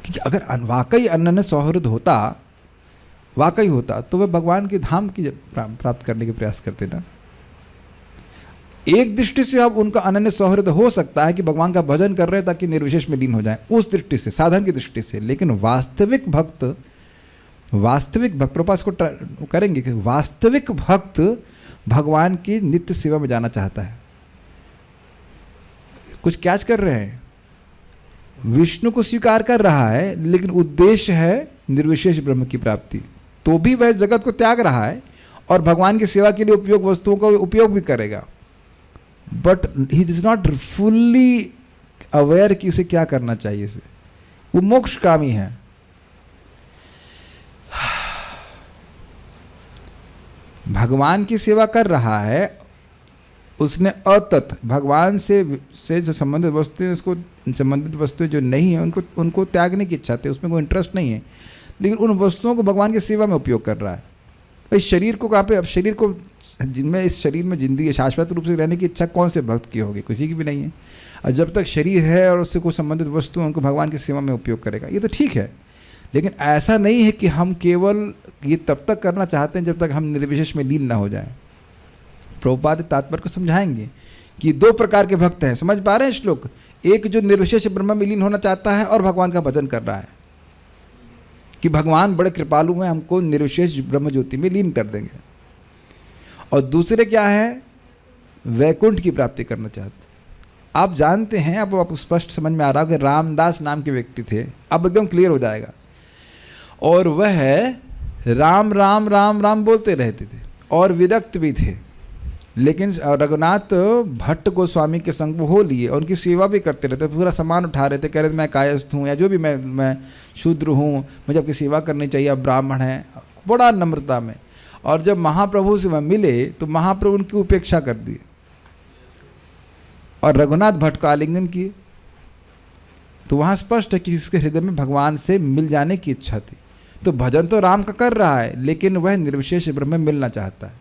Speaker 1: क्योंकि अगर वाकई अनन्य सौहृद होता तो वह भगवान के धाम की प्राप्त करने के प्रयास करते ना। एक दृष्टि से अब उनका अनन्य सौहृद हो सकता है कि भगवान का भजन कर रहे हैं ताकि निर्विशेष में लीन हो जाए, उस दृष्टि से, साधन की दृष्टि से। लेकिन वास्तविक भक्त प्रभुपाद को करेंगे कि वास्तविक भक्त भगवान की नित्य सेवा में जाना चाहता है। कुछ कैच कर रहे हैं? विष्णु को स्वीकार कर रहा है लेकिन उद्देश्य है निर्विशेष ब्रह्म की प्राप्ति। तो भी वह जगत को त्याग रहा है और भगवान की सेवा के लिए उपयोग वस्तुओं का उपयोग भी करेगा, but he is not fully aware कि उसे क्या करना चाहिए। से वो मोक्षकामी है। भगवान की सेवा कर रहा है, उसने अतत भगवान से जो संबंधित वस्तुएं, उसको संबंधित वस्तुएं जो नहीं है उनको त्यागने की इच्छा थी, उसमें कोई इंटरेस्ट नहीं है, लेकिन उन वस्तुओं को भगवान की सेवा में उपयोग कर रहा है। इस शरीर को कहाँ पे, अब शरीर को जिनमें इस शरीर में जिंदगी शाश्वत रूप से रहने की इच्छा कौन से भक्त की होगी? किसी की भी नहीं है। और जब तक शरीर है और उससे कोई संबंधित वस्तु उनको भगवान की सेवा में उपयोग करेगा, ये तो ठीक है। लेकिन ऐसा नहीं है कि हम केवल ये तब तक करना चाहते हैं जब तक हम निर्विशेष में लीन ना हो जाएं। प्रभुपाद तात्पर्य को समझाएंगे कि दो प्रकार के भक्त हैं। समझ पा रहे हैं श्लोक? एक जो निर्विशेष ब्रह्म में लीन होना चाहता है और भगवान का भजन कर रहा है कि भगवान बड़े कृपालु हैं, हमको निर्विशेष ब्रह्म ज्योति में लीन कर देंगे। और दूसरे क्या है? वैकुंठ की प्राप्ति करना चाहते। आप जानते हैं, अब आप स्पष्ट समझ में आ रहा है कि रामदास नाम के व्यक्ति थे। अब एकदम क्लियर हो जाएगा। और वह राम राम राम राम बोलते रहते थे और विरक्त भी थे, लेकिन रघुनाथ भट्ट गोस्वामी के संग वो हो लिए और उनकी सेवा भी करते रहते, पूरा सामान उठा रहे थे, कह रहे थे मैं कायस्थ हूँ या जो भी मैं शूद्र हूँ, मुझे आपकी सेवा करनी चाहिए, आप ब्राह्मण हैं, बड़ा नम्रता में। और जब महाप्रभु से वह मिले तो महाप्रभु उनकी उपेक्षा कर दी और रघुनाथ भट्ट को आलिंगन किए। तो वहाँ स्पष्ट है कि इसके हृदय में भगवान से मिल जाने की इच्छा थी। तो भजन तो राम का कर रहा है, लेकिन वह निर्विशेष ब्रह्म में मिलना चाहता है।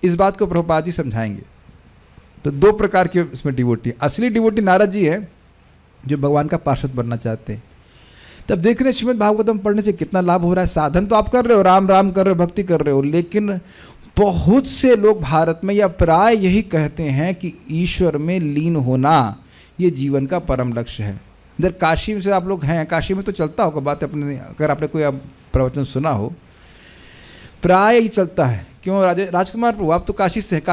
Speaker 1: इस बात को प्रभुपाद जी समझाएंगे। तो दो प्रकार के इसमें डिवोटी, असली डिवोटी नारद जी है जो भगवान का पार्षद बनना चाहते हैं। तब देख रहे हैं श्रीमद् भागवतम पढ़ने से कितना लाभ हो रहा है। साधन तो आप कर रहे हो, राम राम कर रहे हो, भक्ति कर रहे हो, लेकिन बहुत से लोग भारत में या प्राय यही कहते हैं कि ईश्वर में लीन होना ये जीवन का परम लक्ष्य है। इधर काशी में से आप लोग हैं, काशी में तो चलता होगा बात अपने, अगर आपने कोई प्रवचन सुना हो, प्राय ही चलता है। क्यों राजकुमार प्रभु आप तो काशी से हैं,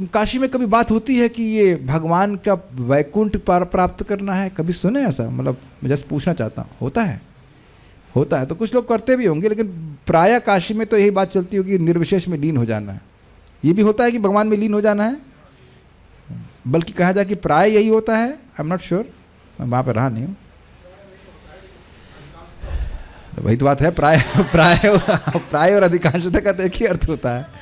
Speaker 1: काशी में कभी बात होती है कि ये भगवान का वैकुंठ प्राप्त करना है? कभी सुने ऐसा? मतलब मैं जस्ट पूछना चाहता हूँ, होता है तो कुछ लोग करते भी होंगे, लेकिन प्राय काशी में तो यही बात चलती होगी निर्विशेष में लीन हो जाना है। ये भी होता है कि भगवान में लीन हो जाना है, बल्कि कहा जाए कि प्राय यही होता है। आई एम नॉट श्योर, मैं वहाँ पर रहा नहीं हूँ, तो वही तो बात है। प्राय और अधिकांशता का तो एक ही अर्थ होता है।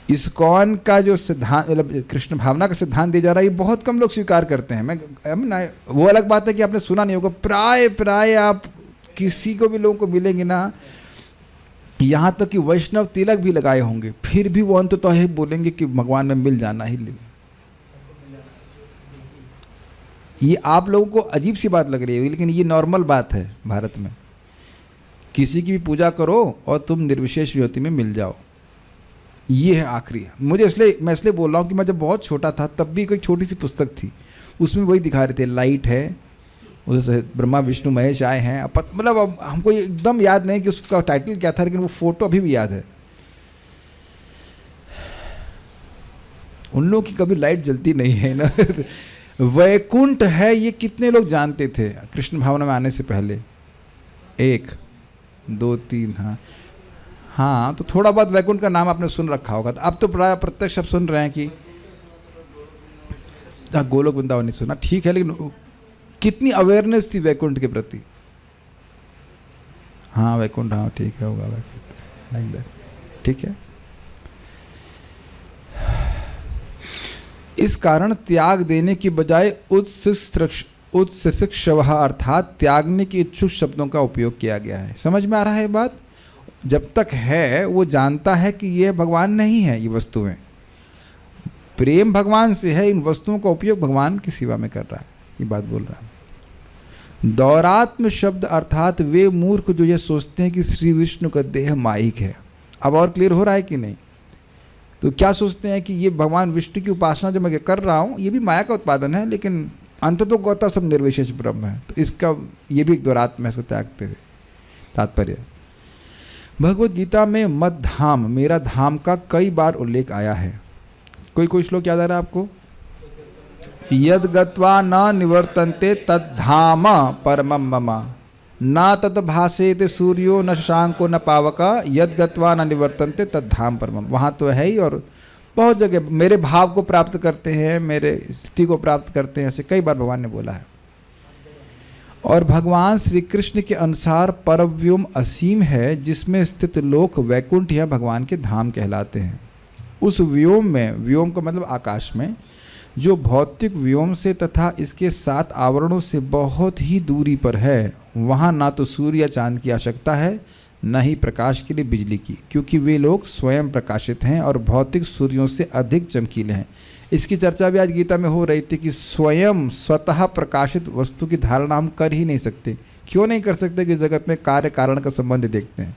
Speaker 1: इस्कॉन का जो सिद्धांत, मतलब कृष्ण भावना का सिद्धांत दिया जा रहा है, ये बहुत कम लोग स्वीकार करते हैं। वो अलग बात है कि आपने सुना नहीं होगा। प्राय आप किसी को भी लोगों को मिलेंगे ना, यहाँ तक कि वैष्णव तिलक भी लगाए होंगे, फिर भी वो अंततः ही बोलेंगे कि भगवान में मिल जाना ही। ये आप लोगों को अजीब सी बात लग रही है, लेकिन ये नॉर्मल बात है भारत में। किसी की भी पूजा करो और तुम निर्विशेष ज्योति में मिल जाओ, ये है आखिरी। मैं इसलिए बोल रहा हूँ कि मैं जब बहुत छोटा था तब भी कोई छोटी सी पुस्तक थी, उसमें वही दिखा रहे थे, लाइट है, उससे ब्रह्मा विष्णु महेश आए हैं। मतलब अब हमको एकदम याद नहीं कि उसका टाइटल क्या था, लेकिन वो फोटो अभी भी याद है। उन लोगों की कभी लाइट जलती नहीं है ना। वैकुंठ है, ये कितने लोग जानते थे कृष्ण भावना में आने से पहले? 1 2 3, हाँ तो थोड़ा बहुत वैकुंठ का नाम आपने सुन रखा होगा। तो अब तो प्राय प्रत्यक्ष अब सुन रहे हैं कि गोलोक वृंदावन नहीं सुना, ठीक है, लेकिन कितनी अवेयरनेस थी वैकुंठ के प्रति? हाँ वैकुंठ, हाँ ठीक है, होगा वैकुंठ, ठीक है। इस कारण त्याग देने की बजाय उत्सिक्षवः अर्थात त्यागने के इच्छुक शब्दों का उपयोग किया गया है। समझ में आ रहा है बात? जब तक है वो जानता है कि ये भगवान नहीं है, ये वस्तुएं, प्रेम भगवान से है, इन वस्तुओं का उपयोग भगवान की सेवा में कर रहा है, ये बात बोल रहा है। दौरात्म शब्द अर्थात वे मूर्ख जो ये सोचते हैं कि श्री विष्णु का देह माइक है। अब और क्लियर हो रहा है कि नहीं? तो क्या सोचते हैं कि ये भगवान विष्णु की उपासना जो मैं कर रहा हूँ ये भी माया का उत्पादन है, लेकिन अंततः गौता सब निर्विशेष ब्रह्म है। तो इसका ये भी एक द्वैरात्म है, इसको त्यागते हुए तात्पर्य। भगवत गीता में मद धाम, मेरा धाम का कई बार उल्लेख आया है। कोई श्लोक याद आ रहा है आपको? यद गत्वा न निवर्तन्ते तद धाम परमं मम न तत् भासेते सूर्यो न शशांको न पावका यद गत्वा न निवर्तन्ते तद धाम परमं। वहाँ तो है ही, और बहुत जगह मेरे भाव को प्राप्त करते हैं, मेरे स्थिति को प्राप्त करते हैं, ऐसे कई बार भगवान ने बोला है। और भगवान श्री कृष्ण के अनुसार परव्योम असीम है, जिसमें स्थित लोक वैकुंठ या भगवान के धाम कहलाते हैं। उस व्योम में, व्योम का मतलब आकाश में, जो भौतिक व्योम से तथा इसके 7 आवरणों से बहुत ही दूरी पर है, वहाँ ना तो सूर्य या चांद की आवश्यकता है, न ही प्रकाश के लिए बिजली की, क्योंकि वे लोग स्वयं प्रकाशित हैं और भौतिक सूर्यों से अधिक चमकीले हैं। इसकी चर्चा भी आज गीता में हो रही थी कि स्वतः प्रकाशित वस्तु की धारणा हम कर ही नहीं सकते। क्यों नहीं कर सकते? कि जगत में कार्य कारण का संबंध देखते हैं,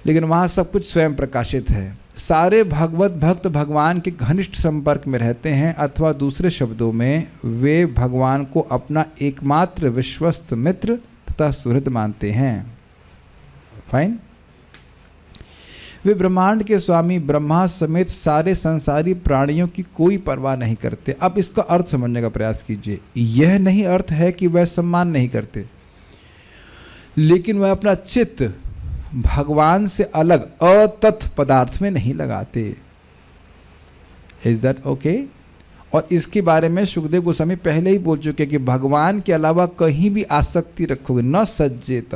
Speaker 1: लेकिन वहाँ सब कुछ स्वयं प्रकाशित है। सारे भगवत भक्त भगवान के घनिष्ठ संपर्क में रहते हैं, अथवा दूसरे शब्दों में वे भगवान को अपना एकमात्र विश्वस्त मित्र तथा सुहृद मानते हैं। फाइन। वे ब्रह्मांड के स्वामी ब्रह्मा समेत सारे संसारी प्राणियों की कोई परवाह नहीं करते। अब इसका अर्थ समझने का प्रयास कीजिए। यह नहीं अर्थ है कि वह सम्मान नहीं करते, लेकिन वह अपना चित्त भगवान से अलग अतथ पदार्थ में नहीं लगाते। Is that okay? और इसके बारे में सुखदेव गोस्वामी पहले ही बोल चुके कि भगवान के अलावा कहीं भी आसक्ति रखोगे न सज्जेत।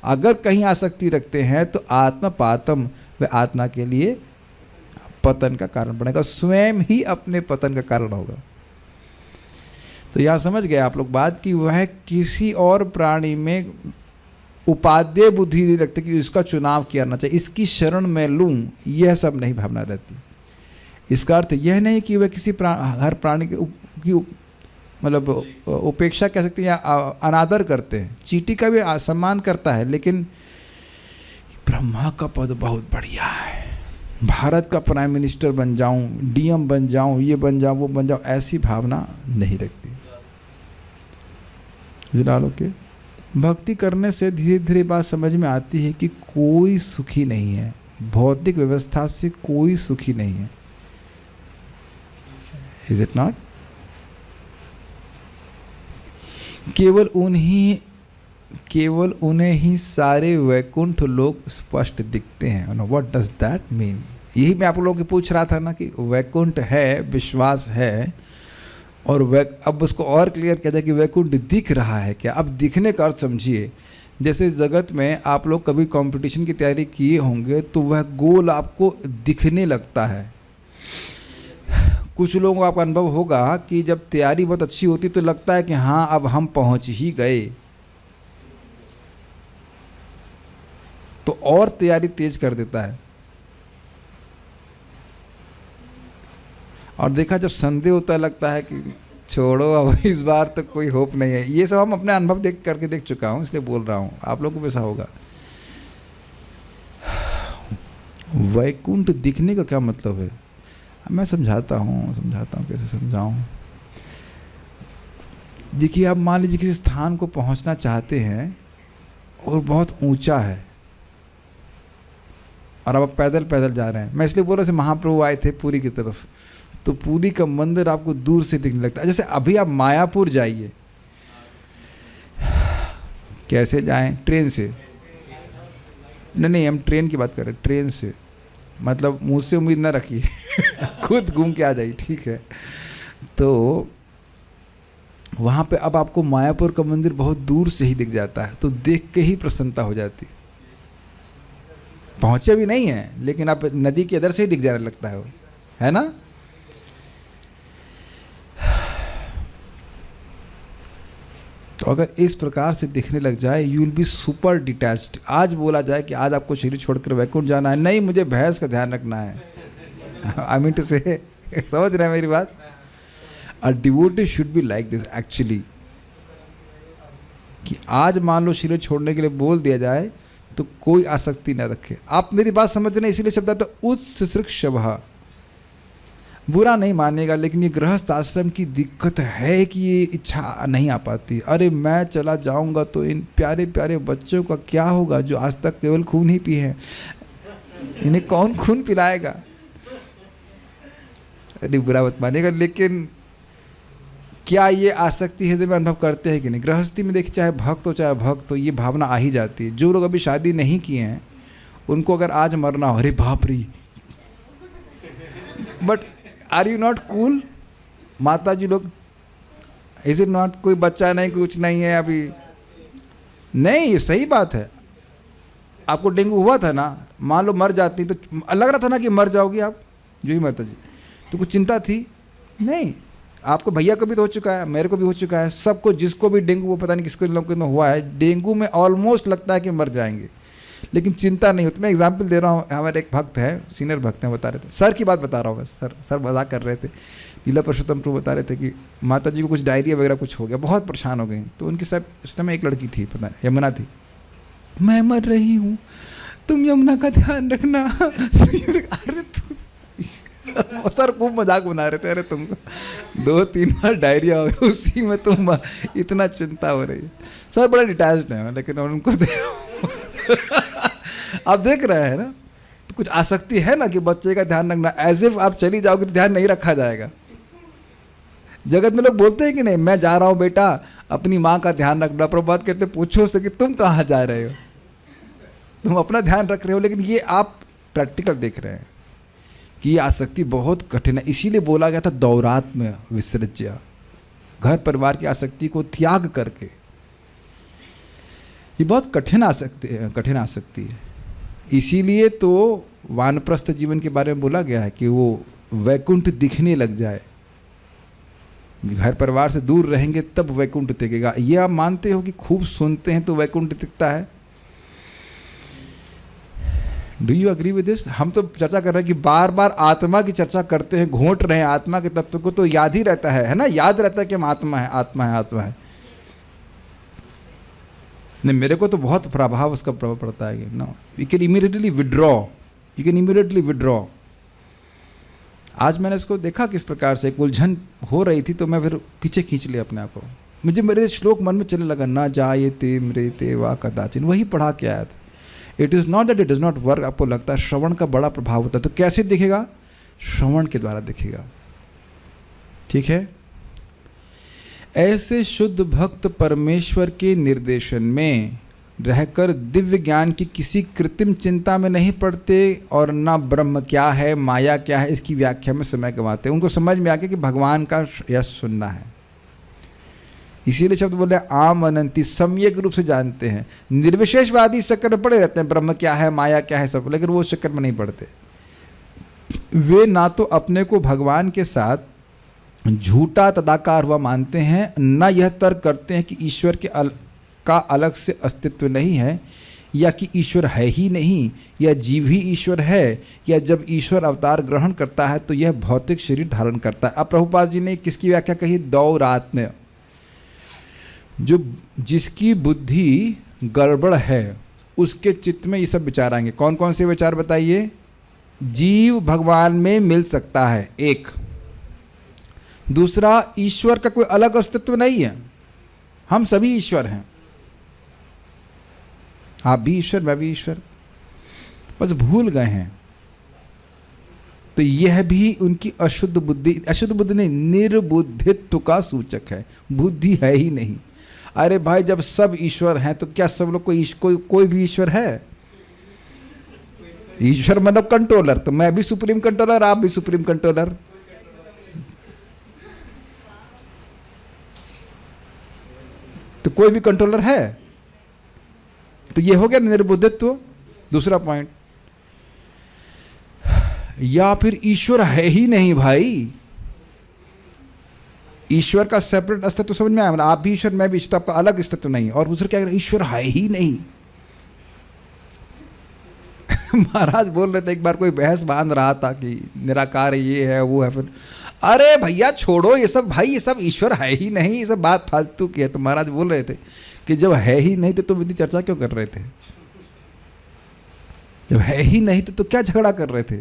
Speaker 1: अगर कहीं आसक्ति रखते हैं तो आत्मा पातम, वह आत्मा के लिए पतन का कारण बनेगा, स्वयं ही अपने पतन का कारण होगा। तो यहाँ समझ गए आप लोग बात कि वह किसी और प्राणी में उपादेय बुद्धि नहीं रखते कि इसका चुनाव करना चाहिए, इसकी शरण में लूँ, यह सब नहीं भावना रहती। इसका अर्थ यह नहीं कि वह किसी हर प्राणी की मतलब उपेक्षा कह सकते हैं या अनादर करते हैं। चींटी का भी सम्मान करता है, लेकिन ब्रह्मा का पद बहुत बढ़िया है, भारत का प्राइम मिनिस्टर बन जाऊं, डीएम बन जाऊं, ये बन जाऊं, वो बन जाऊं, ऐसी भावना नहीं रखती। ओके, भक्ति करने से धीरे धीरे बात समझ में आती है कि कोई सुखी नहीं है, भौतिक व्यवस्था से कोई सुखी नहीं है। Is it not? केवल उन्हें ही सारे वैकुंठ लोग स्पष्ट दिखते हैं। What does that mean? यही मैं आप लोगों को पूछ रहा था ना कि वैकुंठ है, विश्वास है, और अब उसको और क्लियर किया जाए कि वैकुंठ दिख रहा है क्या। अब दिखने का अर्थ समझिए, जैसे इस जगत में आप लोग कभी कंपटीशन की तैयारी किए होंगे तो वह गोल आपको दिखने लगता है। कुछ लोगों को आपका अनुभव होगा कि जब तैयारी बहुत अच्छी होती तो लगता है कि हाँ अब हम पहुंच ही गए, तो और तैयारी तेज कर देता है। और देखा जब संदेह होता है लगता है कि छोड़ो अब इस बार तो कोई होप नहीं है। ये सब हम अपने अनुभव देख चुका हूँ, इसलिए बोल रहा हूँ, आप लोगों को भी ऐसा होगा। वैकुंठ दिखने का क्या मतलब है? मैं समझाता हूँ कैसे समझाऊँ। देखिए, आप मान लीजिए किसी स्थान को पहुँचना चाहते हैं और बहुत ऊंचा है और अब आप पैदल पैदल जा रहे हैं। मैं इसलिए बोल रहा, जैसे महाप्रभु आए थे पुरी की तरफ, तो पुरी का मंदिर आपको दूर से दिखने लगता है। जैसे अभी आप मायापुर जाइए, कैसे जाएं? ट्रेन से? नहीं, हम ट्रेन की बात कर रहे हैं, ट्रेन से। मतलब मुझसे उम्मीद ना रखिए खुद घूम के आ जाइए, ठीक है। तो वहाँ पे अब आपको मायापुर का मंदिर बहुत दूर से ही दिख जाता है, तो देख के ही प्रसन्नता हो जाती। पहुँचे भी नहीं है, लेकिन आप नदी के इधर से ही दिख जाने लगता है वो, है ना। तो अगर इस प्रकार से दिखने लग जाए, you will be super detached. आज बोला जाए कि आज आपको शरीर छोड़कर वैकुंठ जाना है, नहीं मुझे भैंस का ध्यान रखना है। आई मीन टू से, समझ रहे हैं मेरी बात? A devotee should be like this actually, कि आज मान लो शरीर छोड़ने के लिए बोल दिया जाए तो कोई आसक्ति न रखे। आप मेरी बात समझ रहे हैं, इसीलिए शब्द आता है उत्सृक्षवः। बुरा नहीं मानेगा, लेकिन ये गृहस्थ आश्रम की दिक्कत है कि ये इच्छा नहीं आ पाती। अरे मैं चला जाऊंगा तो इन प्यारे प्यारे बच्चों का क्या होगा जो आज तक केवल खून ही पी है, इन्हें कौन खून पिलाएगा? अरे बुरा मत मानेगा, लेकिन क्या ये आसक्ति हृदय में अनुभव करते हैं कि नहीं? गृहस्थी में देखिए, चाहे भक्त हो चाहे भक्त हो, ये भावना आ ही जाती है। जो लोग अभी शादी नहीं किए हैं उनको अगर आज मरना हो, अरे बाप रे, but are you not cool? माता जी लोग, इज इट नॉट? कोई बच्चा नहीं, कुछ नहीं है अभी, नहीं, ये सही बात है। आपको डेंगू हुआ था ना, मान लो मर जाती तो लग रहा था ना कि मर जाओगी आप, जो ही माता जी, तो कुछ चिंता थी नहीं? आपको भैया को भी तो हो चुका है, मेरे को भी हो चुका है, सबको, जिसको भी डेंगू, वो पता नहीं किसको लोगों को हुआ है, डेंगू में ऑलमोस्ट लगता है कि मर जाएंगे, लेकिन चिंता नहीं होती। मैं एग्जाम्पल दे रहा हूँ, हमारे एक भक्त है, सीनियर भक्त हैं, बता रहे थे, सर की बात बता रहा हूँ मैं, सर मजाक कर रहे थे, लीला पुरुषोत्तम प्रभु बता रहे थे कि माता जी को कुछ डायरिया वगैरह कुछ हो गया, बहुत परेशान हो गई। तो उनकी सब उस टाइम एक लड़की थी, पता नहीं यमुना थी, मैं मर रही हूँ, तुम यमुना का ध्यान रखना। अरे सर खूब मजाक बना रहे थे, अरे तुमको 2-3 बार डायरिया हो गया, उसी में तुम इतना चिंता हो रही है। सर बड़ा डिटैच्ड है, लेकिन उनको आप देख रहे हैं ना, तो कुछ आसक्ति है ना कि बच्चे का ध्यान रखना। एज इफ आप चली जाओगे तो ध्यान नहीं रखा जाएगा। जगत में लोग बोलते हैं कि नहीं, मैं जा रहा हूँ बेटा, अपनी माँ का ध्यान रखना। प्रभुपाद कहते पूछो से कि तुम कहाँ जा रहे हो, तुम अपना ध्यान रख रहे हो, लेकिन ये आप प्रैक्टिकल देख रहे हैं कि ये आसक्ति बहुत कठिन है। इसीलिए बोला गया था दौरात्म्य विसृज्य, घर परिवार की आसक्ति को त्याग करके। ये बहुत कठिन आसक्ति है। इसीलिए तो वानप्रस्थ जीवन के बारे में बोला गया है कि वो वैकुंठ दिखने लग जाए। घर परिवार से दूर रहेंगे तब वैकुंठ दिखेगा। ये आप मानते हो कि खूब सुनते हैं तो वैकुंठ दिखता है? Do you agree with this? हम तो चर्चा कर रहे हैं कि बार बार आत्मा की चर्चा करते हैं, घोंट रहे हैं आत्मा के तत्व को, तो याद ही रहता है ना, याद रहता है कि हम आत्मा है, आत्मा है, आत्मा है। नहीं, मेरे को तो बहुत प्रभाव उसका प्रभाव पड़ता है। No, you can immediately withdraw, you can immediately withdraw. आज मैंने इसको देखा किस प्रकार से एक उलझन हो रही थी, तो मैं फिर पीछे खींच लिया अपने आप को। मुझे मेरे श्लोक मन में चलने लगा, ना जायते म्रियते वा कदाचिन, वही पढ़ा के आया था। It is not that it is not work. आपको लगता है श्रवण का बड़ा प्रभाव होता है, तो कैसे दिखेगा? श्रवण के द्वारा दिखेगा। ठीक है, ऐसे शुद्ध भक्त परमेश्वर के निर्देशन में रहकर दिव्य ज्ञान की किसी कृत्रिम चिंता में नहीं पड़ते और ना ब्रह्म क्या है, माया क्या है, इसकी व्याख्या में समय गंवाते। उनको समझ में आ गया कि भगवान का यश सुनना है, इसीलिए शब्द बोले आम अनंती, सम्यक रूप से जानते हैं। निर्विशेषवादी इस चक्कर में पड़े रहते हैं, ब्रह्म क्या है, माया क्या है, सब, लेकिन वो उस चक्कर में नहीं पड़ते। वे ना तो अपने को भगवान के साथ झूठा तदाकार हुआ मानते हैं, न यह तर्क करते हैं कि ईश्वर का अलग से अस्तित्व नहीं है, या कि ईश्वर है ही नहीं, या जीव ही ईश्वर है, या जब ईश्वर अवतार ग्रहण करता है तो यह भौतिक शरीर धारण करता है। अब प्रभुपाद जी ने किसकी व्याख्या कही? दौरात्म्य। जो जिसकी बुद्धि गड़बड़ है उसके चित्त में ये सब विचार आएंगे। कौन कौन से विचार बताइए? जीव भगवान में मिल सकता है, एक। दूसरा, ईश्वर का कोई अलग अस्तित्व नहीं है, हम सभी ईश्वर हैं, आप भी ईश्वर, मैं भी ईश्वर, बस भूल गए हैं। तो यह भी उनकी अशुद्ध बुद्धि, अशुद्ध बुद्धि नहीं, निर्बुद्धित्व का सूचक है। बुद्धि है ही नहीं। अरे भाई, जब सब ईश्वर हैं तो क्या सब लोग कोई भी ईश्वर है? ईश्वर मतलब कंट्रोलर, तो मैं भी सुप्रीम कंट्रोलर, आप भी सुप्रीम कंट्रोलर। तो कोई भी कंट्रोलर है, तो ये हो गया निर्बुद्धित्व। दूसरा पॉइंट, या फिर ईश्वर है ही नहीं भाई, ईश्वर का सेपरेट अस्तित्व समझ में आया, मतलब आप भी ईश्वर, मैं भी ईश्वर, आपका अलग अस्तित्व नहीं। और दूसरा क्या, ईश्वर है ही नहीं। महाराज बोल रहे थे, एक बार कोई बहस बांध रहा था कि निराकार ये है वो है, फिर अरे भैया छोड़ो ये सब, भाई ये सब ईश्वर है ही नहीं, ये सब बात फालतू की है। तो महाराज बोल रहे थे कि जब है ही नहीं तो तुम इतनी चर्चा क्यों कर रहे थे? जब है ही नहीं तो क्या झगड़ा कर रहे थे?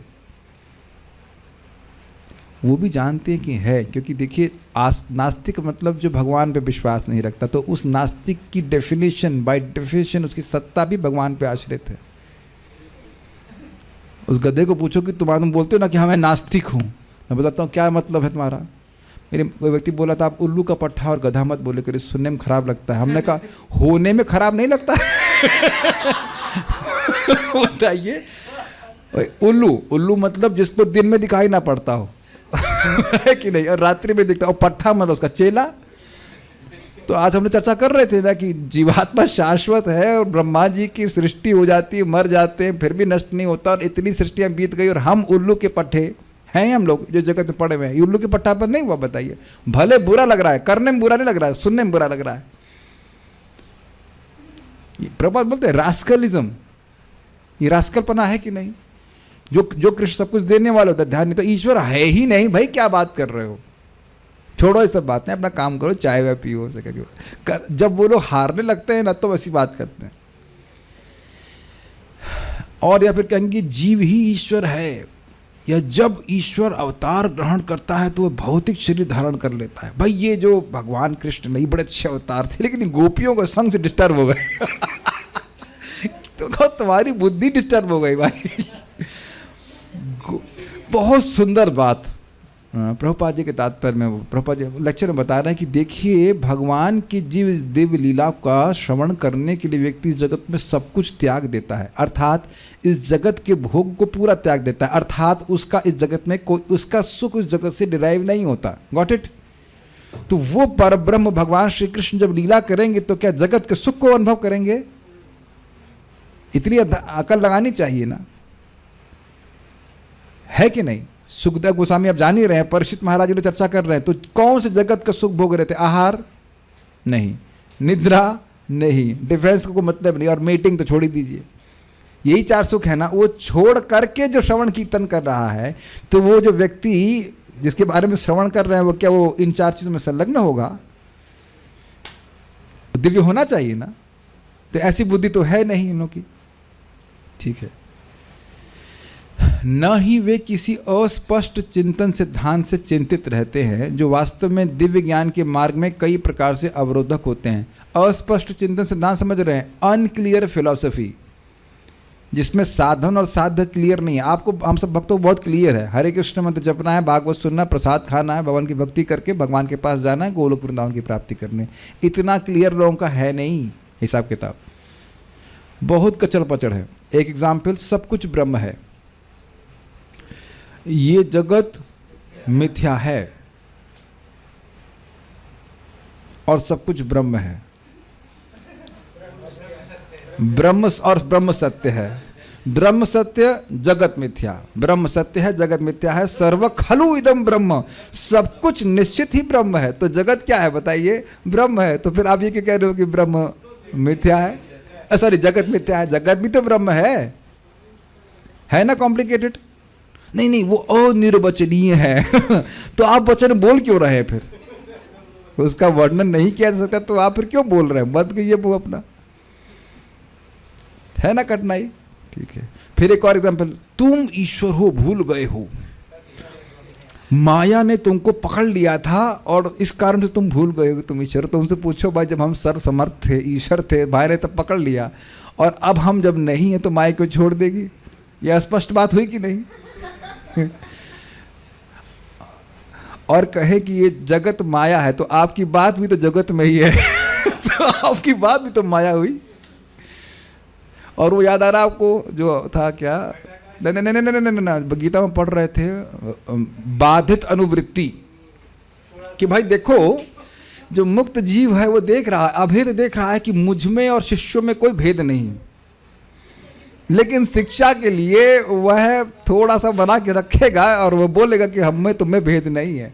Speaker 1: वो भी जानते हैं कि है, क्योंकि देखिए नास्तिक मतलब जो भगवान पे विश्वास नहीं रखता, तो उस नास्तिक की डेफिनेशन, बाय डेफिनेशन उसकी सत्ता भी भगवान पे आश्रित है। उस गधे को पूछो कि तुम बोलते हो ना कि हाँ मैं नास्तिक हूँ, मैं बताता हूँ क्या मतलब है तुम्हारा। मेरे कोई व्यक्ति बोला था, आप उल्लू का पट्टा और गधा मत बोले करिए, सुनने में खराब लगता है। हमने कहा होने में खराब नहीं लगता बताइए, उल्लू मतलब जिसको दिन में दिखाई ना पड़ता हो है कि नहीं, और रात्रि में दिखता हो। पट्टा मतलब उसका चेला। तो आज हमने चर्चा कर रहे थे ना कि जीवात्मा शाश्वत है और ब्रह्मा जी की सृष्टि हो जाती है, मर जाते हैं, फिर भी नष्ट नहीं होता, और इतनी सृष्टियां बीत गई और हम उल्लू के पट्टे हैं। हम लोग जो जगत में पड़े हुए हैं, उल्लू के पट्टा पर नहीं हुआ। बताइए, भले बुरा लग रहा है, करने में बुरा नहीं लग रहा है, सुनने में बुरा लग रहा है। प्रभुपाद बोलते हैं रास्कलिज्म, ये रास्कलपना है कि नहीं? जो कृष्ण सब कुछ देने वाला होता है, ध्यान नहीं, तो ईश्वर है ही नहीं भाई, क्या बात कर रहे हो? छोड़ो ये सब बातें, अपना काम करो, चाय वाय पियो सके। जब वो लोग हारने लगते हैं ना, तो वैसी बात करते हैं। और या फिर कहेंगे जीव ही ईश्वर है, या जब ईश्वर अवतार ग्रहण करता है तो वह भौतिक शरीर धारण कर लेता है। भाई ये जो भगवान कृष्ण नहीं, बड़े अच्छे अवतार थे, लेकिन गोपियों के संग से डिस्टर्ब हो गए तो तुम्हारी बुद्धि डिस्टर्ब हो गई भाई। बहुत सुंदर बात प्रभुपाद जी के तात्पर्य में, प्रभुपाद जी लेक्चर में बता रहे हैं कि देखिए, भगवान की जीव दिव्य लीला का श्रवण करने के लिए व्यक्ति इस जगत में सब कुछ त्याग देता है, अर्थात इस जगत के भोग को पूरा त्याग देता है, अर्थात उसका इस जगत में कोई उसका सुख उस जगत से डिराइव नहीं होता। Got it? तो वो परब्रह्म भगवान श्री कृष्ण जब लीला करेंगे तो क्या जगत के सुख को अनुभव करेंगे? इतनी अकल लगानी चाहिए ना, है कि नहीं? सुखदेव गोस्वामी आप जान ही रहे हैं, परीक्षित महाराज जी चर्चा कर रहे हैं, तो कौन से जगत का सुख भोग रहे थे? आहार नहीं, निद्रा नहीं, डिफेंस को मतलब नहीं, और मीटिंग तो छोड़ ही दीजिए। यही 4 सुख है ना, वो छोड़ करके जो श्रवण कीर्तन कर रहा है, तो वो जो व्यक्ति जिसके बारे में श्रवण कर रहे हैं वो क्या वो इन 4 चीज़ों में संलग्न होगा? दिव्य होना चाहिए ना। तो ऐसी बुद्धि तो है नहीं इन लोगों की। ठीक है, न ही वे किसी अस्पष्ट चिंतन सिद्धांत से चिंतित रहते हैं जो वास्तव में दिव्य ज्ञान के मार्ग में कई प्रकार से अवरोधक होते हैं। अस्पष्ट चिंतन सिद्धांत समझ रहे हैं? अनक्लियर फिलॉसफी, जिसमें साधन और साध्य क्लियर नहीं है। आपको, हम सब भक्तों को बहुत क्लियर है, हरे कृष्ण मंत्र जपना है, भागवत सुनना, प्रसाद खाना है, भगवान की भक्ति करके भगवान के पास जाना है, गोलोक वृंदावन की प्राप्ति करनी। इतना क्लियर लोगों का है नहीं हिसाब किताब, बहुत कचड़ पचड़ है। एक एग्जाम्पल, सब कुछ ब्रह्म है, ये जगत मिथ्या है और सब कुछ ब्रह्म है। ब्रह्म और ब्रह्म सत्य है। ब्रह्म सत्य, जगत मिथ्या। ब्रह्म सत्य है, जगत मिथ्या है। सर्व खलु इदम ब्रह्म, सब कुछ निश्चित ही ब्रह्म है। तो जगत क्या है बताइए? ब्रह्म है। तो फिर आप ये क्यों कह रहे हो कि ब्रह्म मिथ्या है? सॉरी, जगत मिथ्या है। जगत भी तो ब्रह्म है ना कॉम्प्लिकेटेड? नहीं नहीं, वो अनिर्वचनीय है तो आप वचन बोल क्यों रहे हैं? फिर उसका वर्णन नहीं किया जा सकता तो आप फिर क्यों बोल रहे हैं? मत कहिए वो अपना, है ना कठिनाई। ठीक है, फिर एक और एग्जांपल, तुम ईश्वर हो भूल गए हो, माया ने तुमको पकड़ लिया था और इस कारण से तुम भूल गए हो तुम ईश्वर। तुमसे पूछो भाई, जब हम सर्वसमर्थ थे, ईश्वर थे, भाई ने तब पकड़ लिया, और अब हम जब नहीं है तो माया को छोड़ देगी? यह स्पष्ट बात हुई कि नहीं? और कहे कि ये जगत माया है, तो आपकी बात भी तो जगत में ही है तो आपकी बात भी तो माया हुई। और वो याद आ रहा आपको जो था क्या, नहीं, गीता में पढ़ रहे थे बाधित अनुवृत्ति, कि भाई देखो जो मुक्त जीव है वो देख रहा है, अभेद देख रहा है कि मुझ में और शिष्यों में कोई भेद नहीं, लेकिन शिक्षा के लिए वह थोड़ा सा बना के रखेगा और वह बोलेगा कि हम में तुम्हें भेद नहीं है।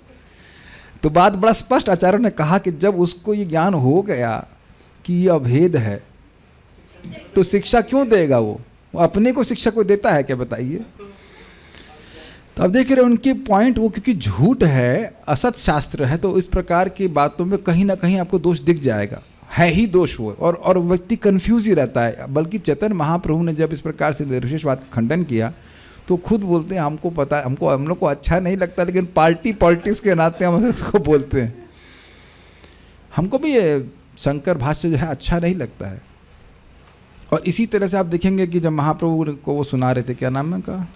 Speaker 1: तो बात बड़ा स्पष्ट आचार्य ने कहा कि जब उसको ये ज्ञान हो गया कि ये अभेद है, तो शिक्षा क्यों देगा? वो अपने को शिक्षा को देता है क्या बताइए? तो अब देख रहे हैं उनके पॉइंट, वो क्योंकि झूठ है, असत शास्त्र है, तो इस प्रकार की बातों में कहीं ना कहीं आपको दोष दिख जाएगा, है ही दोष वो, और व्यक्ति कंफ्यूज ही रहता है। बल्कि चैतन्य महाप्रभु ने जब इस प्रकार से निर्विशेषवाद खंडन किया तो खुद बोलते हैं, हमको पता है, हम लोग को अच्छा नहीं लगता, लेकिन पॉलिटिक्स के नाते हम उसको बोलते हैं। हमको भी ये शंकर भाष्य जो है अच्छा नहीं लगता है। और इसी तरह से आप देखेंगे कि जब महाप्रभु को वो सुना रहे थे, क्या नाम है उनका,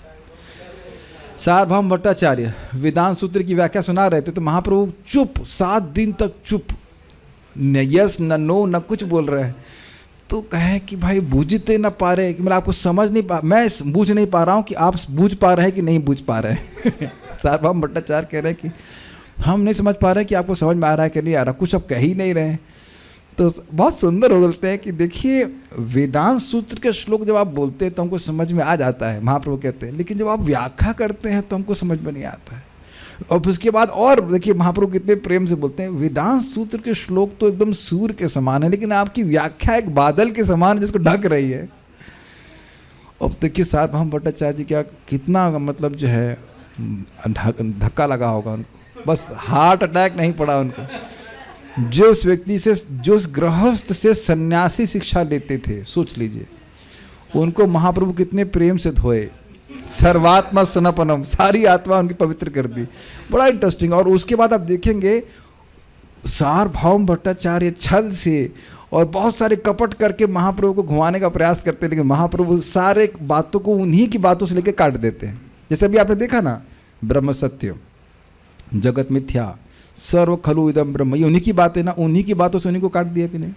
Speaker 1: सार्वभौम भट्टाचार्य, वेदांत सूत्र की व्याख्या सुना रहे थे, तो महाप्रभु चुप, 7 दिन तक चुप, न यस न नो न कुछ बोल रहे हैं। तो कहें कि भाई बूझते ना पा रहे, कि मतलब आपको समझ नहीं पा, मैं बूझ नहीं पा रहा हूँ कि आप बूझ पा रहे हैं कि नहीं बूझ पा रहे हैं सार्वभौम भट्टाचार्य कह रहे हैं कि हम नहीं समझ पा रहे कि आपको समझ में आ रहा है कि नहीं आ रहा, कुछ आप कह ही नहीं रहे हैं। तो बहुत सुंदर बोलते हैं कि देखिए वेदांत सूत्र के श्लोक जब आप बोलते हैं तो हमको समझ में आ जाता है, महाप्रभु कहते हैं, लेकिन जब आप व्याख्या करते हैं तो हमको समझ में नहीं आता है। और फिर उसके बाद और देखिए महाप्रभु कितने प्रेम से बोलते हैं, वेदांत सूत्र के श्लोक तो एकदम सूर्य के समान है, लेकिन आपकी व्याख्या एक बादल के समान जिसको ढक रही है। अब देखिए सार्वभौम भट्टाचार्य जी क्या कितना मतलब जो है धक्का लगा होगा उनको, बस हार्ट अटैक नहीं पड़ा उनको। जो उस व्यक्ति से, जो उस गृहस्थ से सन्यासी शिक्षा लेते थे, सोच लीजिए उनको महाप्रभु कितने प्रेम से धोए, सर्वात्मा सनापनम, सारी आत्मा उनकी पवित्र कर दी। बड़ा इंटरेस्टिंग। और उसके बाद आप देखेंगे सार्वभौम भट्टाचार्य छल से और बहुत सारे कपट करके महाप्रभु को घुमाने का प्रयास करते हैं, लेकिन महाप्रभु सारे बातों को उन्हीं की बातों से लेकर काट देते हैं। जैसे अभी आपने देखा ना, ब्रह्म सत्य, जगत मिथ्या, सर्व खलु इदम ब्रह्म, ये उन्हीं की बातें ना, उन्हीं की बातों से उन्हीं को काट दिया कि नहीं।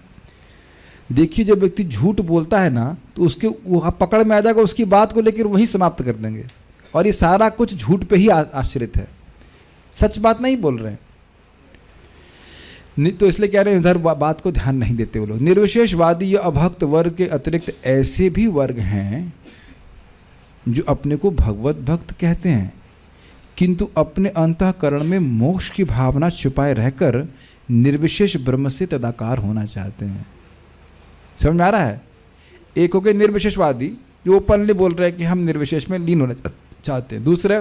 Speaker 1: देखिए जब व्यक्ति झूठ बोलता है ना, तो उसके वो पकड़ में आ जाएगा, उसकी बात को लेकर वही समाप्त कर देंगे, और ये सारा कुछ झूठ पे ही आश्रित है, सच बात नहीं बोल रहे हैं। नहीं तो इसलिए कह रहे हैं इधर बात को ध्यान नहीं देते वो लोग। निर्विशेषवादी या अभक्त वर्ग के अतिरिक्त ऐसे भी वर्ग हैं जो अपने को भगवत भक्त कहते हैं, किंतु अपने अंतःकरण में मोक्ष की भावना छुपाए रहकर निर्विशेष ब्रह्म से तदाकार होना चाहते हैं। समझ में आ रहा है? एक हो गए निर्विशेषवादी जो ओपनली बोल रहे हैं कि हम निर्विशेष में लीन होना चाहते हैं। दूसरे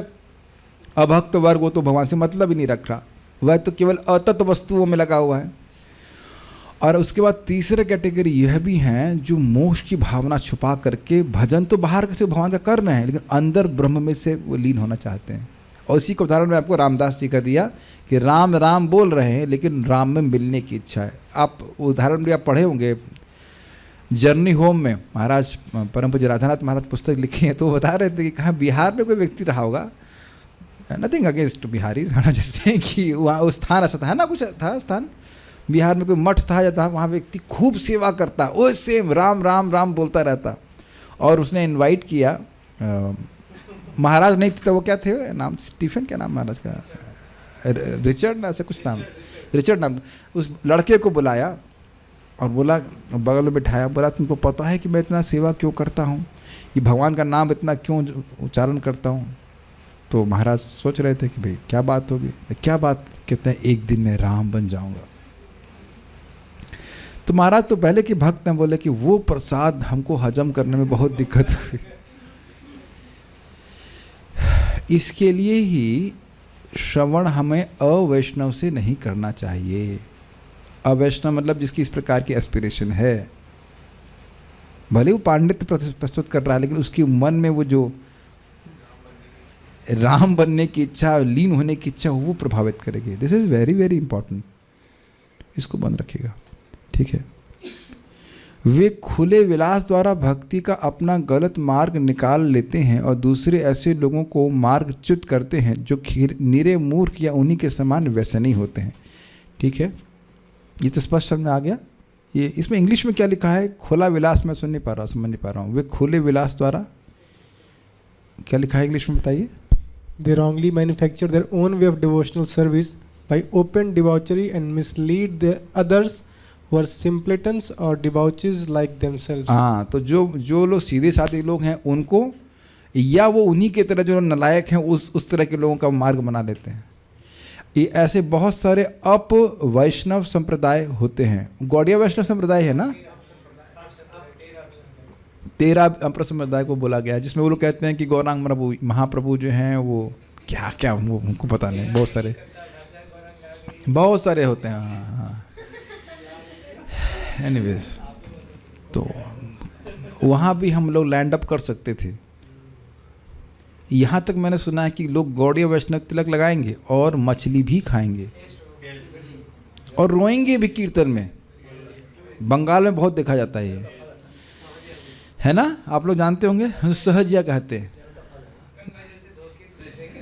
Speaker 1: अभक्त वर्ग, वो तो भगवान से मतलब ही नहीं रख रहा, वह तो केवल अतत्व वस्तुओं में लगा हुआ है। और उसके बाद तीसरे कैटेगरी यह भी हैं जो मोक्ष की भावना छुपा करके भजन तो बाहर से भगवान का कर रहे हैं, लेकिन अंदर ब्रह्म में से वो लीन होना चाहते हैं। और उसी का उदाहरण मैं आपको रामदास जी का दिया कि राम राम बोल रहे हैं लेकिन राम में मिलने की इच्छा है। आप उदाहरण भी आप पढ़े होंगे जर्नी होम में, महाराज परम पूज्य राधानाथ महाराज पुस्तक लिखी है, तो वो बता रहे थे कि कहाँ बिहार में कोई व्यक्ति रहा होगा, नथिंग अगेंस्ट बिहारी, जैसे कि वहाँ उस स्थान ऐसा था, है ना, कुछ था स्थान बिहार में कोई मठ था या था, वहाँ व्यक्ति खूब सेवा करता, वो सेम राम राम राम बोलता रहता। और उसने इनवाइट किया, महाराज नहीं थे तो वो क्या थे नाम, स्टीफन क्या नाम महाराज का, रिचर्ड ना ऐसा कुछ नाम, रिचर्ड नाम, उस लड़के को बुलाया और बोला, बगल में बिठाया, बोला तुमको पता है कि मैं इतना सेवा क्यों करता हूँ, ये भगवान का नाम इतना क्यों उच्चारण करता हूँ। तो महाराज सोच रहे थे कि भाई क्या बात होगी, क्या बात, कहते हैं एक दिन मैं राम बन जाऊँगा। तो महाराज तो पहले के भक्त हैं, बोले कि वो प्रसाद हमको हजम करने में बहुत दिक्कत हुई। इसके लिए ही श्रवण हमें अवैष्णव से नहीं करना चाहिए। अवैष्णव मतलब जिसकी इस प्रकार की एस्पिरेशन है, भले वो पांडित्य प्रस्तुत कर रहा है लेकिन उसकी मन में वो जो राम बनने की इच्छा, लीन होने की इच्छा, वो प्रभावित करेगी। This is very very important, इसको बंद रखिएगा, ठीक है। वे खुले विलास द्वारा भक्ति का अपना गलत मार्ग निकाल लेते हैं और दूसरे ऐसे लोगों को मार्गच्युत करते हैं जो निरे मूर्ख या उन्हीं के समान व्यसनी होते हैं, ठीक है। ये तो स्पष्ट समझ में आ गया। ये इसमें इंग्लिश में क्या लिखा है, खुला विलास, मैं सुन नहीं पा रहा, समझ नहीं पा रहा हूँ। वे खुले विलास द्वारा क्या लिखा है इंग्लिश में, बताइए।
Speaker 3: They wrongly manufacture their own way of devotional service by open debauchery and mislead the others who are simpletons or debauchees like themselves.
Speaker 1: हाँ, तो जो लोग सीधे साधे लोग हैं उनको, या वो उन्हीं के तरह जो नलायक हैं उस तरह के लोगों का मार्ग बना लेते हैं। ये ऐसे बहुत सारे अप वैष्णव संप्रदाय होते हैं। गौड़िया वैष्णव संप्रदाय है ना, 13 अपर संप्रदाय को बोला गया है, जिसमें वो लोग कहते हैं कि गौरांग महाप्रभु जो हैं वो क्या क्या, वो उनको पता नहीं, बहुत सारे होते हैं। हाँ, एनीवेज, तो वहाँ भी हम लोग लैंड अप कर सकते थे। यहाँ तक मैंने सुना है कि लोग गौड़ीय वैष्णव तिलक लगाएंगे और मछली भी खाएंगे और रोएंगे भी कीर्तन में। बंगाल में बहुत देखा जाता है ये, है ना, आप लोग जानते होंगे, सहजिया कहते हैं।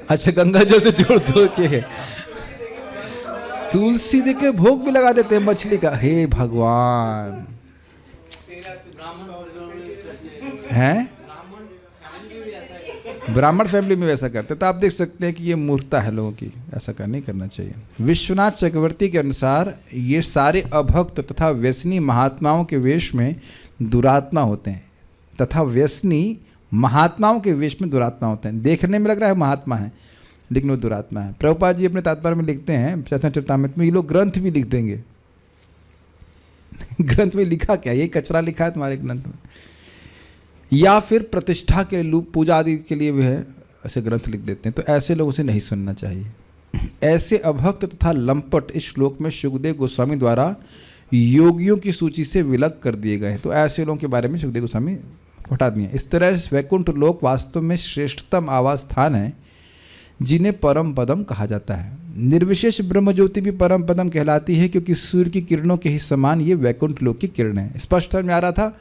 Speaker 1: अच्छा, गंगा जल से जोड़ धो के तुलसी दे के भोग भी लगा देते हैं मछली का। हे भगवान, हैं ब्राह्मण फैमिली में वैसा करते, तो आप देख सकते हैं कि ये मूर्खता है लोगों की, ऐसा नहीं करना चाहिए। विश्वनाथ चक्रवर्ती के अनुसार ये सारे अभक्त तथा व्यसनी महात्माओं के वेश में दुरात्मा होते हैं, तथा व्यसनी महात्माओं के वेश में दुरात्मा होते हैं। देखने में लग रहा है महात्मा है लेकिन वो दुरात्मा है। प्रभुपाद जी अपने तात्पर्य में लिखते हैं, चैतन्य चरितामृत में, ये लोग ग्रंथ भी लिख देंगे। ग्रंथ में लिखा क्या, यही कचरा लिखा है तुम्हारे ग्रंथ में, या फिर प्रतिष्ठा के लिए, पूजा आदि के लिए भी है, ऐसे ग्रंथ लिख देते हैं। तो ऐसे लोगों से नहीं सुनना चाहिए। ऐसे अभक्त तथा लंपट इस श्लोक में सुखदेव गोस्वामी द्वारा योगियों की सूची से विलग कर दिए गए हैं। तो ऐसे लोगों के बारे में सुखदेव गोस्वामी हटा दिए। इस तरह वैकुंठ लोक वास्तव में श्रेष्ठतम आवास स्थान है जिन्हें परम पदम कहा जाता है। निर्विशेष ब्रह्म ज्योति भी परम पदम कहलाती है क्योंकि सूर्य की किरणों के ही समान ये वैकुंठ लोक की किरण है। स्पष्ट समझ में आ रहा था,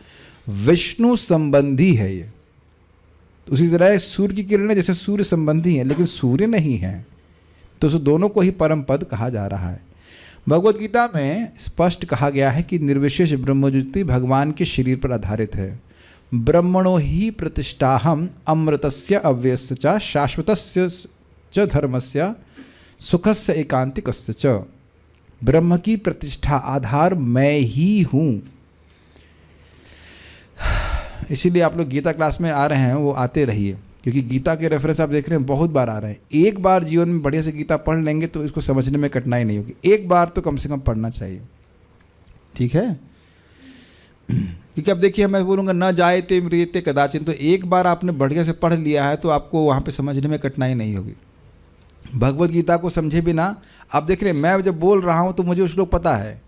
Speaker 1: विष्णु संबंधी है ये। उसी तरह सूर्य की किरणें जैसे सूर्य संबंधी हैं लेकिन सूर्य नहीं है, तो दोनों को ही परम पद कहा जा रहा है। भगवद गीता में स्पष्ट कहा गया है कि निर्विशेष ब्रह्मज्योति भगवान के शरीर पर आधारित है। ब्रह्मणो ही प्रतिष्ठाहम अमृतस्य अव्ययस्य च शाश्वतस्य च धर्मस्य सुखस्य एकांतिकस्य च। ब्रह्म की प्रतिष्ठा, आधार मैं ही हूँ। इसीलिए आप लोग गीता क्लास में आ रहे हैं, वो आते रहिए, क्योंकि गीता के रेफरेंस आप देख रहे हैं बहुत बार आ रहे हैं। एक बार जीवन में बढ़िया से गीता पढ़ लेंगे तो इसको समझने में कठिनाई नहीं होगी। एक बार तो कम से कम पढ़ना चाहिए, ठीक है। क्योंकि अब देखिए मैं बोलूँगा न जायते म्रियते कदाचिन, तो एक बार आपने बढ़िया से पढ़ लिया है तो आपको वहाँ पे समझने में कठिनाई नहीं होगी। भगवत गीता को समझे बिना आप देख रहे हैं, मैं जब बोल रहा हूँ तो मुझे उस लोग पता है,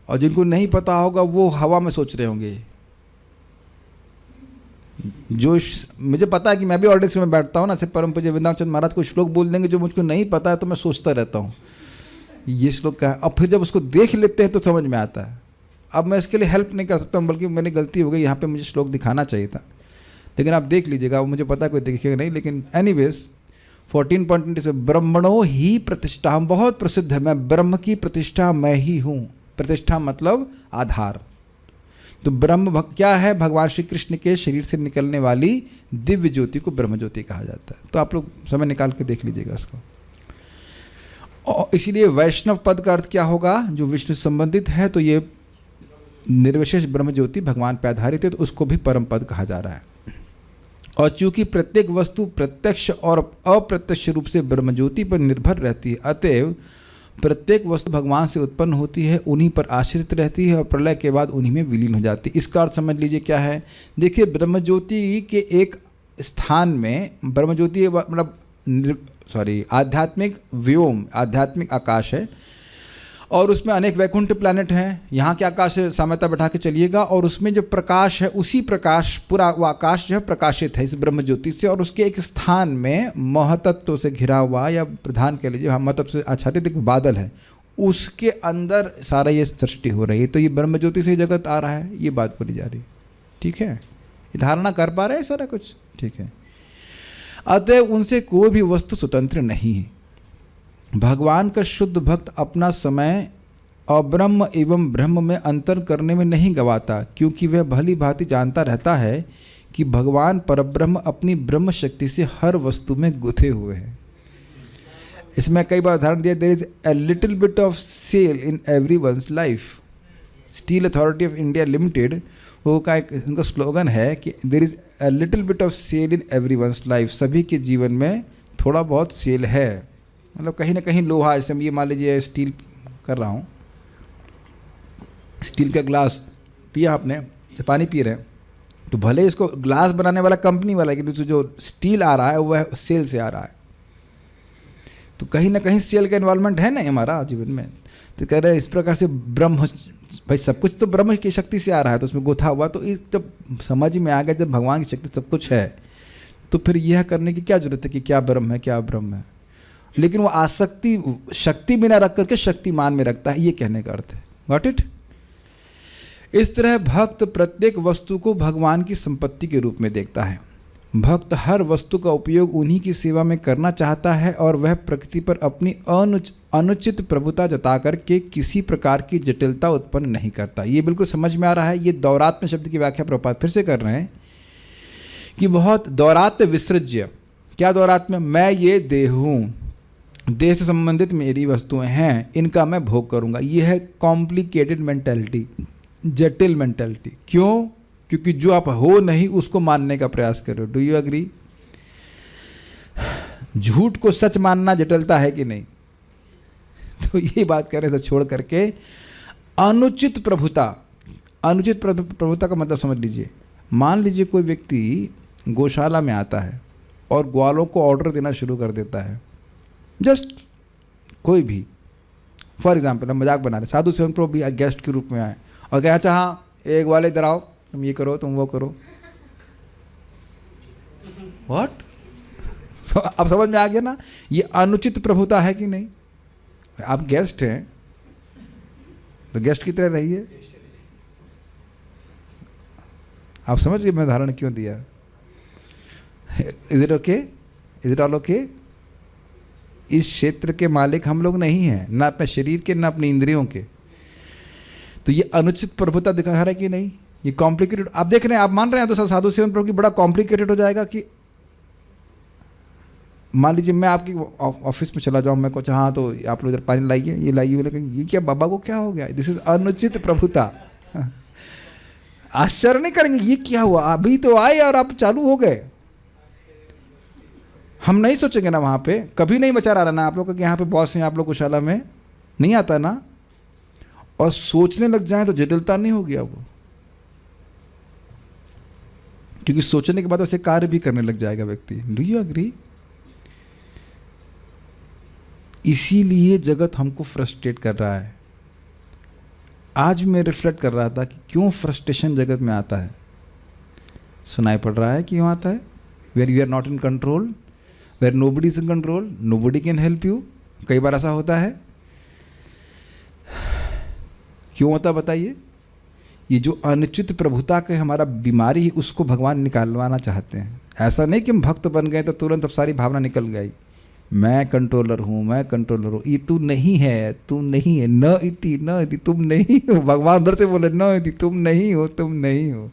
Speaker 1: और जिनको नहीं पता होगा वो हवा में सोच रहे होंगे। जो मुझे पता है कि मैं भी ऑडियंस में बैठता हूँ ना, सिर्फ परम पूज्य वृंदावन चंद्र महाराज को श्लोक बोल देंगे जो मुझको नहीं पता है, तो मैं सोचता रहता हूँ ये श्लोक का है, और फिर जब उसको देख लेते हैं तो समझ में आता है। अब मैं इसके लिए हेल्प नहीं कर सकता हूँ, बल्कि मेरी गलती हो गई, यहाँ पे मुझे श्लोक दिखाना चाहिए था, लेकिन आप देख लीजिएगा, वो मुझे पता है कोई देखेगा नहीं। लेकिन एनीवेज 14.20 से ब्रह्मणो ही प्रतिष्ठा, बहुत प्रसिद्ध है, मैं ब्रह्म की प्रतिष्ठा मैं ही हूँ। प्रतिष्ठा मतलब आधार। तो ब्रह्म क्या है? भगवान श्री कृष्ण के शरीर से निकलने वाली दिव्य ज्योति को ब्रह्म ज्योति कहा जाता है। तो आप लोग समय निकाल के देख लीजिएगा इसको। और इसीलिए वैष्णव पद का अर्थ क्या होगा? जो विष्णु से संबंधित है, तो ये निर्विशेष ब्रह्म ज्योति भगवान पे आधारित है, तो उसको भी परम पद कहा जा रहा है। और चूंकि प्रत्येक वस्तु प्रत्यक्ष और अप्रत्यक्ष रूप से ब्रह्म ज्योति पर निर्भर रहती है, अतएव प्रत्येक वस्तु भगवान से उत्पन्न होती है, उन्हीं पर आश्रित रहती है और प्रलय के बाद उन्हीं में विलीन हो जाती है। इसका अर्थ समझ लीजिए क्या है। देखिए, ब्रह्म ज्योति के एक स्थान में, ब्रह्म ज्योति मतलब आध्यात्मिक व्योम, आध्यात्मिक आकाश है, और उसमें अनेक वैकुंठ प्लैनेट हैं। यहाँ के आकाश से साम्यता बैठा के चलिएगा, और उसमें जो प्रकाश है, उसी प्रकाश, पूरा वो आकाश जो है प्रकाशित है इस ब्रह्म ज्योति से, और उसके एक स्थान में महतत्व से घिरा हुआ, या प्रधान कह लीजिए, महतत्व से आच्छादित एक बादल है, उसके अंदर सारा ये सृष्टि हो रही है। तो ये ब्रह्म ज्योति से जगत आ रहा है, ये बात बोली जा रही है। ठीक है, ये धारणा कर पा रहे हैं सारा कुछ? ठीक है। अतः उनसे कोई भी वस्तु स्वतंत्र नहीं है। भगवान का शुद्ध भक्त अपना समय अब्रह्म एवं ब्रह्म में अंतर करने में नहीं गवाता, क्योंकि वह भली भांति जानता रहता है कि भगवान परब्रह्म अपनी ब्रह्म शक्ति से हर वस्तु में गुथे हुए हैं। इसमें कई बार उदाहरण दिया, there is a little bit of SAIL in everyone's life. Steel authority of India limited, वो का एक उनका स्लोगन है कि there is a little bit of SAIL in everyone's life. सभी के जीवन में थोड़ा बहुत सेल है, मतलब कहीं ना कहीं लोहा, जैसे ये मान लीजिए स्टील कर रहा हूँ, स्टील का ग्लास पिया आपने, पानी पी रहे हैं, तो भले इसको ग्लास बनाने वाला कंपनी वाला, कि जो स्टील आ रहा है वह सेल से आ रहा है, तो कहीं ना कहीं सेल का इन्वॉल्वमेंट है ना हमारा जीवन में। तो कह रहे हैं इस प्रकार से ब्रह्म, भाई सब कुछ तो ब्रह्म की शक्ति से आ रहा है, तो उसमें गुथा हुआ। तो इस जब समझ में आ गया, जब भगवान की शक्ति सब कुछ है, तो फिर यह करने की क्या जरूरत है कि क्या ब्रह्म है, क्या ब्रह्म है। लेकिन वो आसक्ति शक्ति में ना रख करके शक्तिमान में रखता है, ये कहने का अर्थ है। Got it? इस तरह भक्त प्रत्येक वस्तु को भगवान की संपत्ति के रूप में देखता है। भक्त हर वस्तु का उपयोग उन्हीं की सेवा में करना चाहता है, और वह प्रकृति पर अपनी अनुचित प्रभुता जता करके किसी प्रकार की जटिलता उत्पन्न नहीं करता। ये बिल्कुल समझ में आ रहा है। ये दौरात्म्य शब्द की व्याख्या प्रभुपाद फिर से कर रहे हैं कि बहुत दौरात्म्य विसृज्य। क्या दौरात्म्य? मैं ये देह हूँ, देह से संबंधित मेरी वस्तुएं हैं, इनका मैं भोग करूंगा। ये है कॉम्प्लिकेटेड मेंटालिटी, जटिल मेंटालिटी। क्यों? क्योंकि जो आप हो नहीं उसको मानने का प्रयास कर रहे हो। Do you agree? झूठ को सच मानना जटिलता है कि नहीं? तो ये बात कर रहे हैं, सब छोड़ करके अनुचित प्रभुता। अनुचित प्रभुता का मतलब समझ लीजिए। मान लीजिए कोई व्यक्ति गौशाला में आता है और ग्वालों को ऑर्डर देना शुरू कर देता है, जस्ट कोई भी, फॉर एग्जाम्पल हम मजाक बना रहे, साधु सेवन प्रभु भी गेस्ट के रूप में आए और कहा अच्छा हाँ एक वाले इधर आओ, तुम ये करो तुम वो करो। व्हाट? अब समझ में आ गया ना? ये अनुचित प्रभुता है कि नहीं? आप गेस्ट हैं तो गेस्ट की तरह रहिए। आप समझ गए मैं उदाहरण क्यों दिया? Is it okay? Is it all okay? इस क्षेत्र के मालिक हम लोग नहीं हैं, ना अपने शरीर के ना अपनी इंद्रियों के। तो ये अनुचित प्रभुता दिखा रहा है कि नहीं? ये कॉम्प्लिकेटेड आप देख रहे हैं, आप मान रहे हैं तो साधु सेवन प्रभु की बड़ा कॉम्प्लिकेटेड हो जाएगा। कि मान लीजिए मैं आपकी ऑफिस में चला जाऊँ, मैं कुछ हाँ तो आप लोग इधर पानी लाइए, ये लाइए, लेकिन ये क्या बाबा को क्या हो गया? दिस इज अनुचित प्रभुता। आश्चर्य नहीं करेंगे ये क्या हुआ, अभी तो आए और आप चालू हो गए। हम नहीं सोचेंगे ना, वहाँ पे कभी नहीं बचा रहा ना आप लोग कि यहाँ पे बॉस हैं आप लोग गौशाला में, नहीं आता ना। और सोचने लग जाए तो जटिलता नहीं होगी। अब क्योंकि सोचने के बाद वैसे कार्य भी करने लग जाएगा व्यक्ति। Do you agree? इसीलिए जगत हमको फ्रस्ट्रेट कर रहा है। आज मैं रिफ्लेक्ट कर रहा था कि क्यों फ्रस्ट्रेशन जगत में आता है। सुनाई पड़ रहा है कि क्यों आता है? Where you are not in control, where nobody is in control, nobody can help you. कई बार ऐसा होता है। क्यों होता बताइए? ये जो अनुचित प्रभुता के हमारा बीमारी है उसको भगवान निकालवाना चाहते हैं। ऐसा नहीं कि हम भक्त बन गए तो तुरंत अब सारी भावना निकल गई, मैं कंट्रोलर हूँ, मैं कंट्रोलर हूँ। ये तू नहीं है, तू नहीं है। न इति तुम नहीं हो। भगवान उधर से बोले न इति तुम नहीं हो, तुम नहीं हो।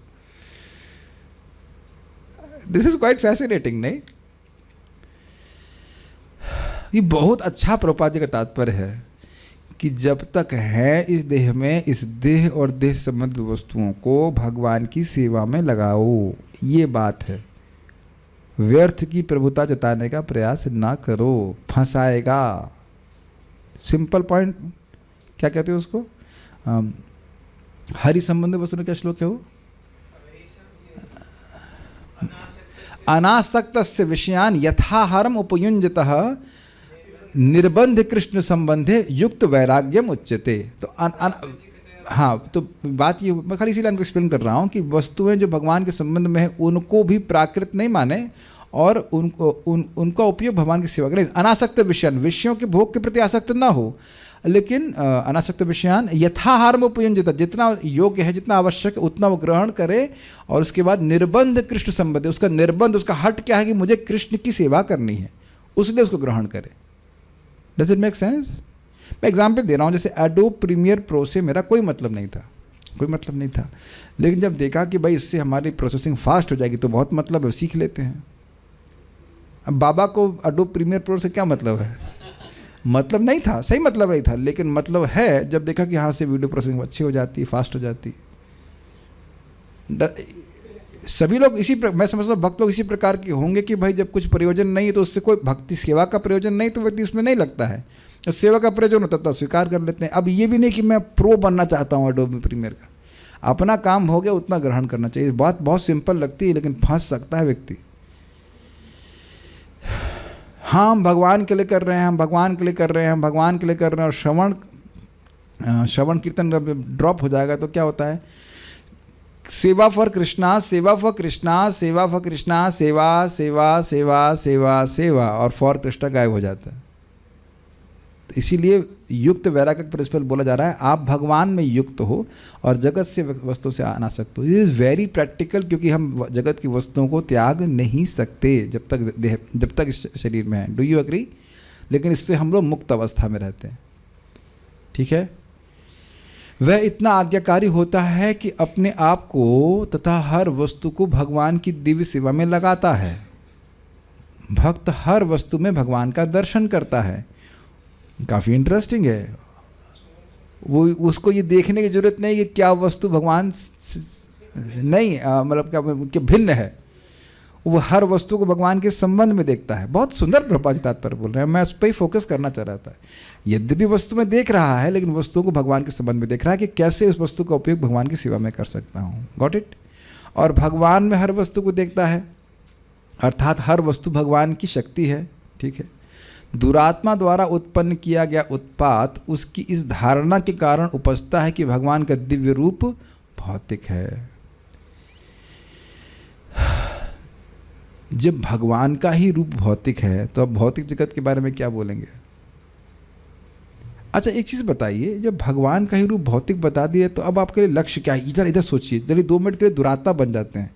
Speaker 1: दिस इज क्वाइट फैसिनेटिंग, नहीं? ये बहुत अच्छा प्रभुपाद जी का तात्पर्य है कि जब तक है इस देह में, इस देह और देह संबंधित वस्तुओं को भगवान की सेवा में लगाओ। ये बात है। व्यर्थ की प्रभुता जताने का प्रयास ना करो, फंसाएगा। Simple point. क्या कहते हो उसको? हरि संबंध वस्तु में क्या श्लोक है वो? अनासक्तस्य विषयान यथाहारम उपयुञ्जतः निर्बंध कृष्ण संबंधे युक्त वैराग्यम उच्यते। तो हाँ, तो बात ये, मैं खाली इसीलिए एक्सप्लेन कर रहा हूँ कि वस्तुएं जो भगवान के संबंध में है उनको भी प्राकृत नहीं माने और उनका उपयोग भगवान की सेवा करें। अनासक्त विषयों के भोग के प्रति आसक्त ना हो, लेकिन अनासक्त विषयान यथाहारम उपयुञ्जतः, जितना योग्य है, जितना आवश्यक है उतना वो ग्रहण करे। और उसके बाद निर्बंध कृष्ण संबंध, उसका निर्बंध, उसका हट क्या है कि मुझे कृष्ण की सेवा करनी है, उसलिए उसको ग्रहण करे। Does it make sense? मैं एग्जाम्पल दे रहा हूँ। जैसे एडोब प्रीमियर प्रो से मेरा कोई मतलब नहीं था, लेकिन जब देखा कि भाई इससे हमारी प्रोसेसिंग फास्ट हो जाएगी तो बहुत मतलब है, सीख लेते हैं। अब बाबा को एडोब प्रीमियर प्रो से क्या मतलब है? मतलब नहीं था, सही मतलब नहीं था, लेकिन मतलब है जब देखा कि यहाँ से वीडियो प्रोसेसिंग अच्छी हो जाती, फास्ट हो जाती। सभी लोग मैं समझता हूँ भक्त लोग इसी प्रकार के होंगे कि भाई जब कुछ प्रयोजन नहीं है तो उससे कोई भक्ति सेवा का प्रयोजन नहीं तो व्यक्ति उसमें नहीं लगता है। तो सेवा का प्रयोजन होता तो स्वीकार कर लेते हैं। अब ये भी नहीं कि मैं प्रो बनना चाहता हूँ एडोबी प्रीमियर का, अपना काम हो गया उतना ग्रहण करना चाहिए। बात बहुत सिंपल लगती है लेकिन फंस सकता है व्यक्ति। हाँ, हम भगवान के लिए कर रहे हैं, हम भगवान के लिए कर रहे हैं, हम भगवान के लिए कर रहे हैं, और श्रवण कीर्तन ड्रॉप हो जाएगा तो क्या होता है? सेवा फॉर कृष्णा, सेवा फॉर कृष्णा, सेवा फॉर कृष्णा, सेवा सेवा सेवा सेवा सेवा, और फॉर कृष्णा गायब हो जाता है। तो इसीलिए युक्त वैराग्य का प्रिंसिपल बोला जा रहा है, आप भगवान में युक्त हो और जगत से वस्तु से अनासक्त हो। ये इज़ वेरी प्रैक्टिकल, क्योंकि हम जगत की वस्तुओं को त्याग नहीं सकते जब तक इस शरीर में है। Do you agree? लेकिन इससे हम लोग मुक्त अवस्था में रहते हैं। ठीक है? वह इतना आज्ञाकारी होता है कि अपने आप को तथा हर वस्तु को भगवान की दिव्य सेवा में लगाता है। भक्त हर वस्तु में भगवान का दर्शन करता है। काफ़ी इंटरेस्टिंग है। वो उसको ये देखने की जरूरत नहीं कि क्या वस्तु भगवान नहीं मतलब क्या भिन्न है। वो हर वस्तु को भगवान के संबंध में देखता है। बहुत सुंदर प्रभुपाद जी तात्पर्य बोल रहे हैं। मैं उस पर ही फोकस करना चाह रहा था। यद्यपि वस्तु में देख रहा है लेकिन वस्तु को भगवान के संबंध में देख रहा है कि कैसे उस वस्तु का उपयोग भगवान की सेवा में कर सकता हूँ। Got it? और भगवान में हर वस्तु को देखता है, अर्थात हर वस्तु भगवान की शक्ति है। ठीक है? दुरात्मा द्वारा उत्पन्न किया गया उत्पात उसकी इस धारणा के कारण उपजता है कि भगवान का दिव्य रूप भौतिक है। जब भगवान का ही रूप भौतिक है तो अब भौतिक जगत के बारे में क्या बोलेंगे? अच्छा, एक चीज़ बताइए, जब भगवान का ही रूप भौतिक बता दिए तो अब आपके लिए लक्ष्य क्या है? इधर इधर सोचिए। चलिए 2 मिनट के लिए दुरात्मा बन जाते हैं।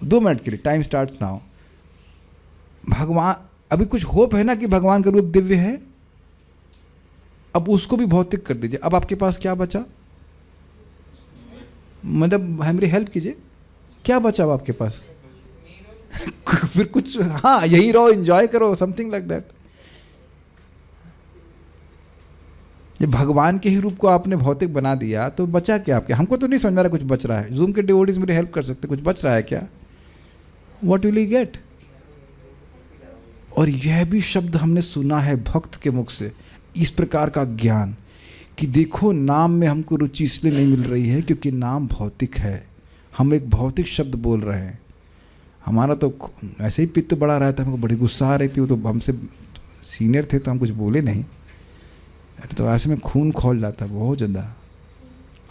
Speaker 1: 2 मिनट के लिए, टाइम स्टार्ट्स नाउ। भगवान, अभी कुछ होप है ना कि भगवान का रूप दिव्य है। अब उसको भी भौतिक कर दीजिए। अब आपके पास क्या बचा? मतलब हमारी हेल्प कीजिए, क्या बचा अब आपके पास? फिर कुछ, हाँ, यही रहो, एंजॉय करो, समथिंग लाइक दैट। जब भगवान के ही रूप को आपने भौतिक बना दिया तो बचा क्या आपके? हमको तो नहीं समझ में रहा कुछ बच रहा है। जूम के डिवोटीज मेरी हेल्प कर सकते, कुछ बच रहा है क्या? What will you get? और यह भी शब्द हमने सुना है भक्त के मुख से, इस प्रकार का ज्ञान कि देखो नाम में हमको रुचि इसलिए नहीं मिल रही है क्योंकि नाम भौतिक है, हम एक भौतिक शब्द बोल रहे हैं, हमारा तो ऐसे ही पित्त बड़ा रहता है, हमको बड़ी गुस्सा आ रही थी, वो तो हमसे सीनियर थे तो हम कुछ बोले नहीं, तो ऐसे में खून खौल जाता है बहुत ज़्यादा।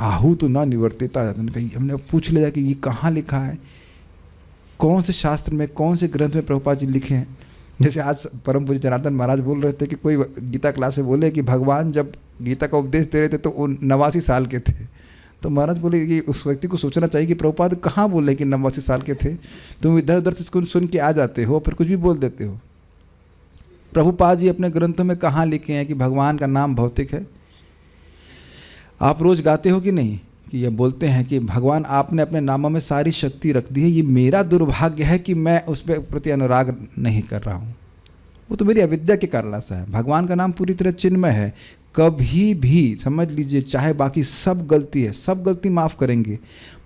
Speaker 1: आहू तो ना निवर्तिता, हमने पूछ लिया कि ये कहाँ लिखा है, कौन से शास्त्र में, कौन से ग्रंथ में प्रभुपाद जी लिखे हैं। जैसे आज परम पूज्य जनार्दन महाराज बोल रहे थे कि कोई गीता क्लास से बोले कि भगवान जब गीता का उपदेश दे रहे थे तो वो 89 साल के थे, तो महाराज बोले कि उस व्यक्ति को सोचना चाहिए कि प्रभुपाद कहाँ बोले कि 89 साल के थे, तुम इधर उधर से सुन के आ जाते हो, फिर कुछ भी बोल देते हो। प्रभुपाद जी अपने ग्रंथों में कहाँ लिखे हैं कि भगवान का नाम भौतिक है? आप रोज़ गाते हो कि नहीं, कि ये बोलते हैं कि भगवान आपने अपने नामों में सारी शक्ति रख दी है, ये मेरा दुर्भाग्य है कि मैं उस पर प्रति अनुराग नहीं कर रहा हूँ, वो तो मेरी अविद्या के कारण से है। भगवान का नाम पूरी तरह चिन्मय है, कभी भी समझ लीजिए, चाहे बाकी सब गलती है, सब गलती माफ़ करेंगे,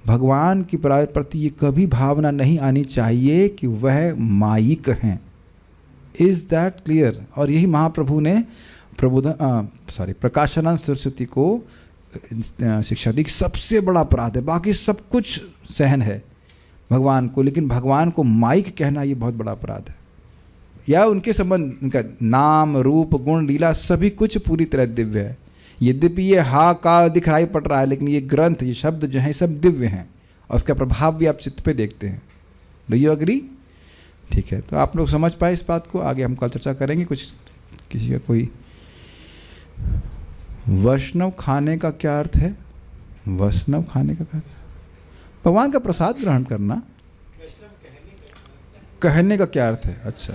Speaker 1: भगवान की प्रति ये कभी भावना नहीं आनी चाहिए कि वह मायिक हैं। Is that clear? और यही महाप्रभु ने प्रकाशानंद सरस्वती को शिक्षा दी। सबसे बड़ा अपराध है, बाकी सब कुछ सहन है भगवान को, लेकिन भगवान को माइक कहना ये बहुत बड़ा अपराध है। या उनके संबंध, उनका नाम रूप गुण लीला सभी कुछ पूरी तरह दिव्य है। यद्यपि ये हा का दिखाई पड़ रहा है, लेकिन ये ग्रंथ, ये शब्द जो हैं सब दिव्य हैं और उसका प्रभाव भी आप चित्त पे देखते हैं। Do you agree? ठीक है, तो आप लोग समझ पाए इस बात को। आगे हम कल चर्चा करेंगे। कुछ किसी का कोई वैष्णव खाने का क्या अर्थ है? वैष्णव खाने का क्या? भगवान का प्रसाद ग्रहण करना। कहने का क्या अर्थ है? अच्छा,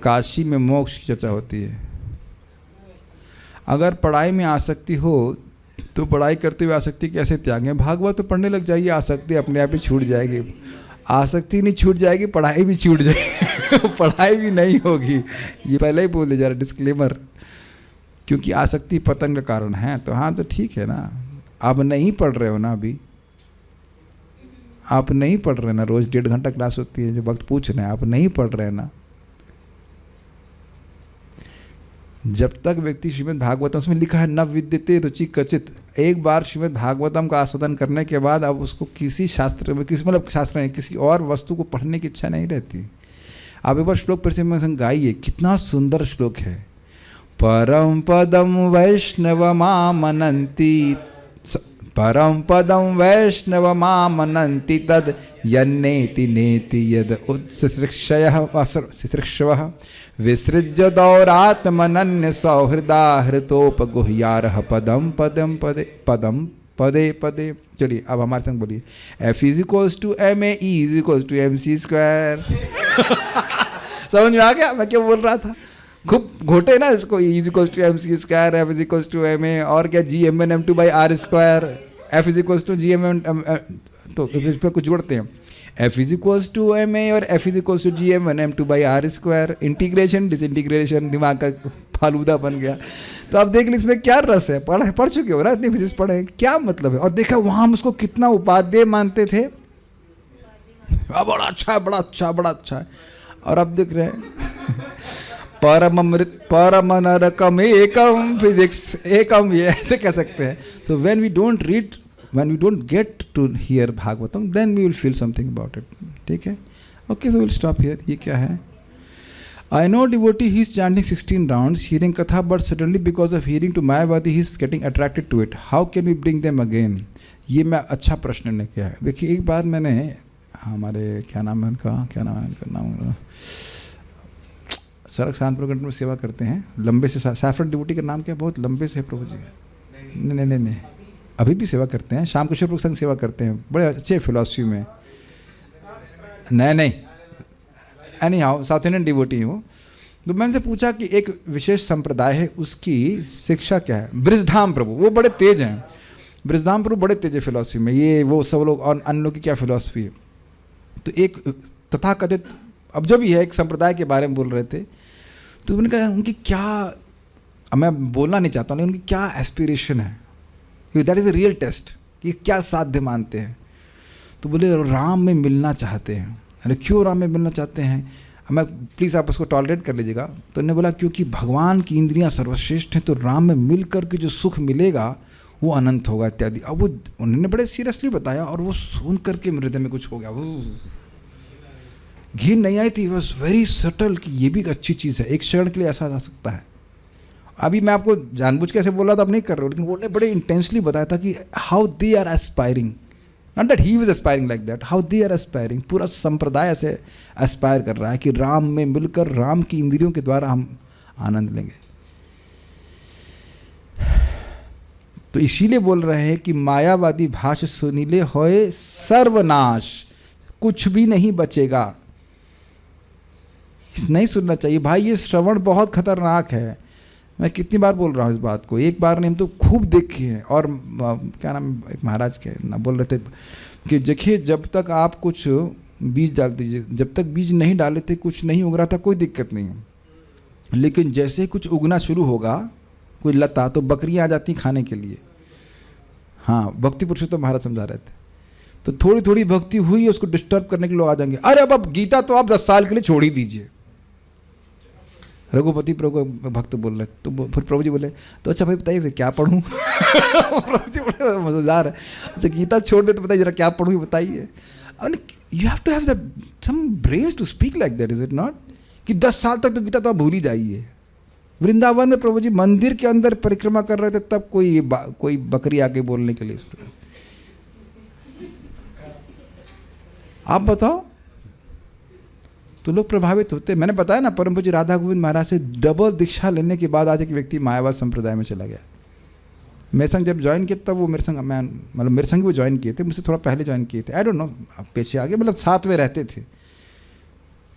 Speaker 1: काशी में मोक्ष की चर्चा होती है। अगर पढ़ाई में आसक्ति हो तो पढ़ाई करते हुए आसक्ति कैसे त्यागें? भागवत तो पढ़ने लग जाइए, आसक्ति अपने आप ही छूट जाएगी। आसक्ति नहीं छूट जाएगी, पढ़ाई भी छूट जाएगी पढ़ाई भी नहीं होगी। ये पहले ही बोले जा रहा डिस्क्लेमर, क्योंकि आसक्ति पतन का कारण है। तो हाँ, तो ठीक है ना, आप नहीं पढ़ रहे हो ना, अभी आप नहीं पढ़ रहे ना, रोज़ 1.5 घंटा क्लास होती है, जो वक्त पूछ रहे हैं, आप नहीं पढ़ रहे ना। जब तक व्यक्ति श्रीमद् भागवतम, उसमें लिखा है न विद्यते रुचि कचित, एक बार श्रीमद् भागवतम का आस्वादन करने के बाद अब उसको किसी शास्त्र में, किसी मतलब शास्त्र में किसी और वस्तु को पढ़ने की इच्छा नहीं रहती। आप एक बार श्लोक फिर से मेरे संग गाइए, कितना सुंदर श्लोक है। परम पदम वैष्णवमामनन्ति, परम पदम वैष्णवमामनन्ति तद यन्नेति नेति यद उत्सृक्षयः विसृज्य दौरात्मनन्य सौहृदा हृतोपगुह्यारः पदम पदम पदे पदम पदे पदे। चलिए अब हमारे संग बोलिए, F = ma, E = mc²। समझ में आ गया मैं क्या बोल रहा था? खूब घोटे ना इसको। E = mc², F = ma, और क्या Gmn_m2/r², F = Gmn, तो इस पर कुछ जोड़ते हैं। F = ma और F = Gmn_m2/r²। इंटीग्रेशन डिसइंटीग्रेशन, दिमाग का फालूदा बन गया। तो आप देख लीजिए इसमें क्या रस है। पढ़ चुके हो ना, इतनी फिजिक्स पढ़े, क्या मतलब है। और देखा वहाँ हम उसको कितना उपादेय मानते थे, बड़ा अच्छा है, बड़ा अच्छा, बड़ा अच्छा है। और अब देख रहे हैं परम अमृत परम नरकम एकम फिजिक्स एकम, ये ऐसे कह सकते हैं। So when we don't read, when we don't get to hear Bhagavatam, then we will feel something about it. ठीक है? Okay, so we'll stop here. ये क्या है? I know devotee, he is chanting 16 rounds, hearing katha, but suddenly because of hearing to Mayavadi, he is getting attracted to it. How can we bring them again? ये मैं अच्छा प्रश्न ने किया है। देखिए, एक बार मैंने हमारे क्या नाम है उनका नाम सड़क शांतपुर में सेवा करते हैं, लंबे से सैफरन डिवोटी का नाम क्या बहुत लंबे से है प्रभु जी? नहीं, अभी भी सेवा करते हैं, शाम किशोर संघ सेवा करते हैं, बड़े अच्छे फिलॉसफी में। नहीं any how, south Indian devotee हूँ। तो मैंने से पूछा कि एक विशेष संप्रदाय है, उसकी शिक्षा क्या है? ब्रिजधाम प्रभु, वो बड़े तेज हैं, ब्रिजधाम प्रभु बड़े तेज है फिलॉसफी में। ये वो सब लोग और अन्य लोग की क्या फिलॉसफी है? तो एक तथाकथित, अब जो भी है, एक संप्रदाय के बारे में बोल रहे थे। तो उन्होंने कहा उनकी क्या, अब मैं बोलना नहीं चाहता हूँ, उनकी क्या एस्पिरेशन है, that is a real test, कि क्या साध्य मानते हैं। तो बोले राम में मिलना चाहते हैं। अरे क्यों राम में मिलना चाहते हैं? मैं प्लीज़ आप उसको टॉलरेट कर लीजिएगा। तो उन्होंने बोला क्योंकि भगवान की इंद्रियां सर्वश्रेष्ठ हैं, तो राम में मिल कर के जो सुख मिलेगा वो अनंत होगा इत्यादि। अब वो उन्होंने बड़े सीरियसली बताया और वो सुन करके मेरे हृदय में कुछ हो गया, वो घिन नहीं आई थी, वॉज वेरी सटल कि ये भी एक अच्छी चीज़ है, एक क्षण के लिए ऐसा जा सकता है। अभी मैं आपको जानबूझ के ऐसे बोल रहा था, अब नहीं कर रहा हूँ, लेकिन उन्होंने बड़े इंटेंसली बताया था कि how they are aspiring, not that he was aspiring like that, how they are aspiring. पूरा संप्रदाय ऐसे एस्पायर कर रहा है कि राम में मिलकर राम की इंद्रियों के द्वारा हम आनंद लेंगे। तो इसीलिए बोल रहे हैं कि मायावादी भाष्य सुनीले होए सर्वनाश, कुछ भी नहीं बचेगा। नहीं सुनना चाहिए भाई, ये श्रवण बहुत खतरनाक है। मैं कितनी बार बोल रहा हूँ इस बात को, एक बार नहीं, हम तो खूब देखे हैं। और क्या नाम, एक महाराज के ना बोल रहे थे कि देखिए जब तक आप कुछ बीज डाल दीजिए, जब तक बीज नहीं डाले थे कुछ नहीं उग रहा था, कोई दिक्कत नहीं है, लेकिन जैसे कुछ उगना शुरू होगा कोई लता, तो बकरियाँ आ जाती खाने के लिए। हाँ, भक्ति पुरुषोत्तम महाराज समझा रहे थे। तो थोड़ी थोड़ी भक्ति हुई, उसको डिस्टर्ब करने के लोग आ जाएंगे, अरे अब गीता तो आप 10 साल के लिए छोड़ ही दीजिए। रघुपति प्रभु भक्त बोल रहे, तो फिर प्रभु जी बोले तो अच्छा भाई बताइए फिर क्या पढ़ूँ। प्रभु जी बड़े मजेदार है, तो गीता छोड़ दे तो बताइए जरा क्या पढ़ूँ बताइए। You have to have some brains to speak like that, is it not? कि 10 साल तक तो गीता तो आप भूल ही जाइए। वृंदावन में प्रभु जी मंदिर के अंदर परिक्रमा कर रहे थे, तब कोई बकरी आके बोलने के लिए, आप बताओ, तो लोग प्रभावित होते। मैंने बताया ना, परम पूज्य राधा गोविंद महाराज से डबल दीक्षा लेने के बाद आज एक व्यक्ति मायावाद संप्रदाय में चला गया। मेरे संग जब ज्वाइन किया तब वो मेरे संग, मैं मतलब मेरे संग वो ज्वाइन किए थे, मुझसे थोड़ा पहले ज्वाइन किए थे, आई डोंट नो पीछे आगे, मतलब साथ में रहते थे।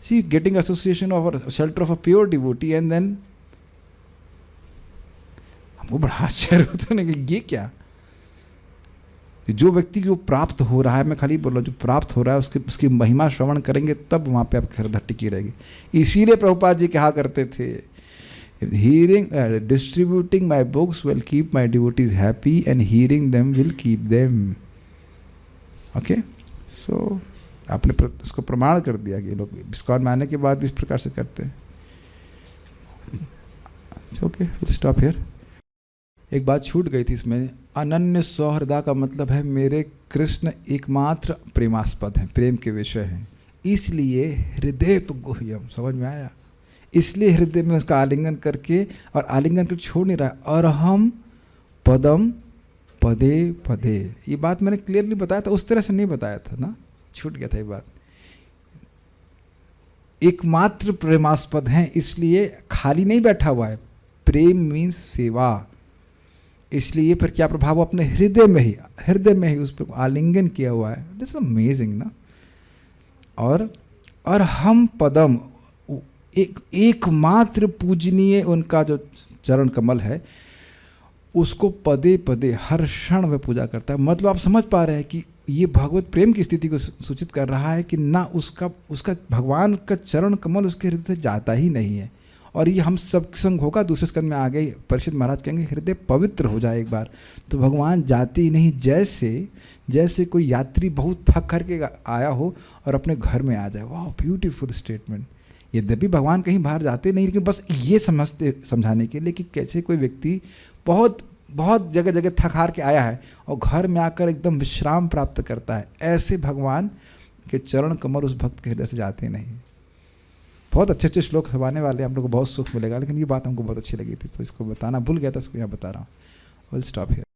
Speaker 1: See getting association of shelter of a pure devotee, and then हमको बड़ा आश्चर्य होता है कि ये क्या, जो व्यक्ति को प्राप्त हो रहा है, मैं खाली बोल रहा हूँ, जो प्राप्त हो रहा है उसकी महिमा श्रवण करेंगे तब वहाँ पे आपकी श्रद्धा टिकी रहेगी। इसीलिए प्रभुपाद जी कहा करते थे, hearing distributing my books will keep my devotees happy and hearing them will keep them. Okay, so आपने उसको प्रमाण कर दिया कि लोग ISKCON में आने के बाद भी इस प्रकार से करते हैं। Okay, will stop here. एक बात छूट गई थी इसमें, अनन्य सौहृदा का मतलब है मेरे कृष्ण एकमात्र प्रेमास्पद हैं, प्रेम के विषय हैं, इसलिए हृदय गुह्यम, समझ में आया? इसलिए हृदय में उसका आलिंगन करके, और आलिंगन करके छोड़ नहीं रहा है, और हम पदम पदे पदे, ये बात मैंने क्लियरली बताया था, उस तरह से नहीं बताया था ना, छूट गया था ये बात। एकमात्र प्रेमास्पद हैं, इसलिए खाली नहीं बैठा हुआ है, प्रेम मीन्स सेवा, इसलिए फिर क्या प्रभाव, अपने हृदय में ही उस पर आलिंगन किया हुआ है। दिस इज अमेजिंग ना। और हम पदम, एकमात्र पूजनीय उनका जो चरण कमल है, उसको पदे पदे हर क्षण में पूजा करता है। मतलब आप समझ पा रहे हैं कि ये भगवत प्रेम की स्थिति को सूचित कर रहा है कि ना उसका भगवान का चरण कमल उसके हृदय से जाता ही नहीं है। और ये हम सब संग होगा, दूसरे स्कंद में आ गए, परीक्षित महाराज कहेंगे हृदय पवित्र हो जाए एक बार तो भगवान जाते ही नहीं, जैसे कोई यात्री बहुत थक करके आया हो और अपने घर में आ जाए। वाह, ब्यूटीफुल स्टेटमेंट। यद्यपि भगवान कहीं बाहर जाते नहीं, लेकिन बस ये समझाने के लिए कि कैसे कोई व्यक्ति बहुत जगह थक हार के आया है और घर में आकर एकदम विश्राम प्राप्त करता है, ऐसे भगवान के चरण कमल उस भक्त के हृदय से जाते नहीं। बहुत अच्छे श्लोक हवाने वाले, हम लोग को बहुत सुख मिलेगा, लेकिन ये बात हमको बहुत अच्छी लगी थी, तो इसको बताना भूल गया था, इसको यहाँ बता रहा हूँ। Will stop here.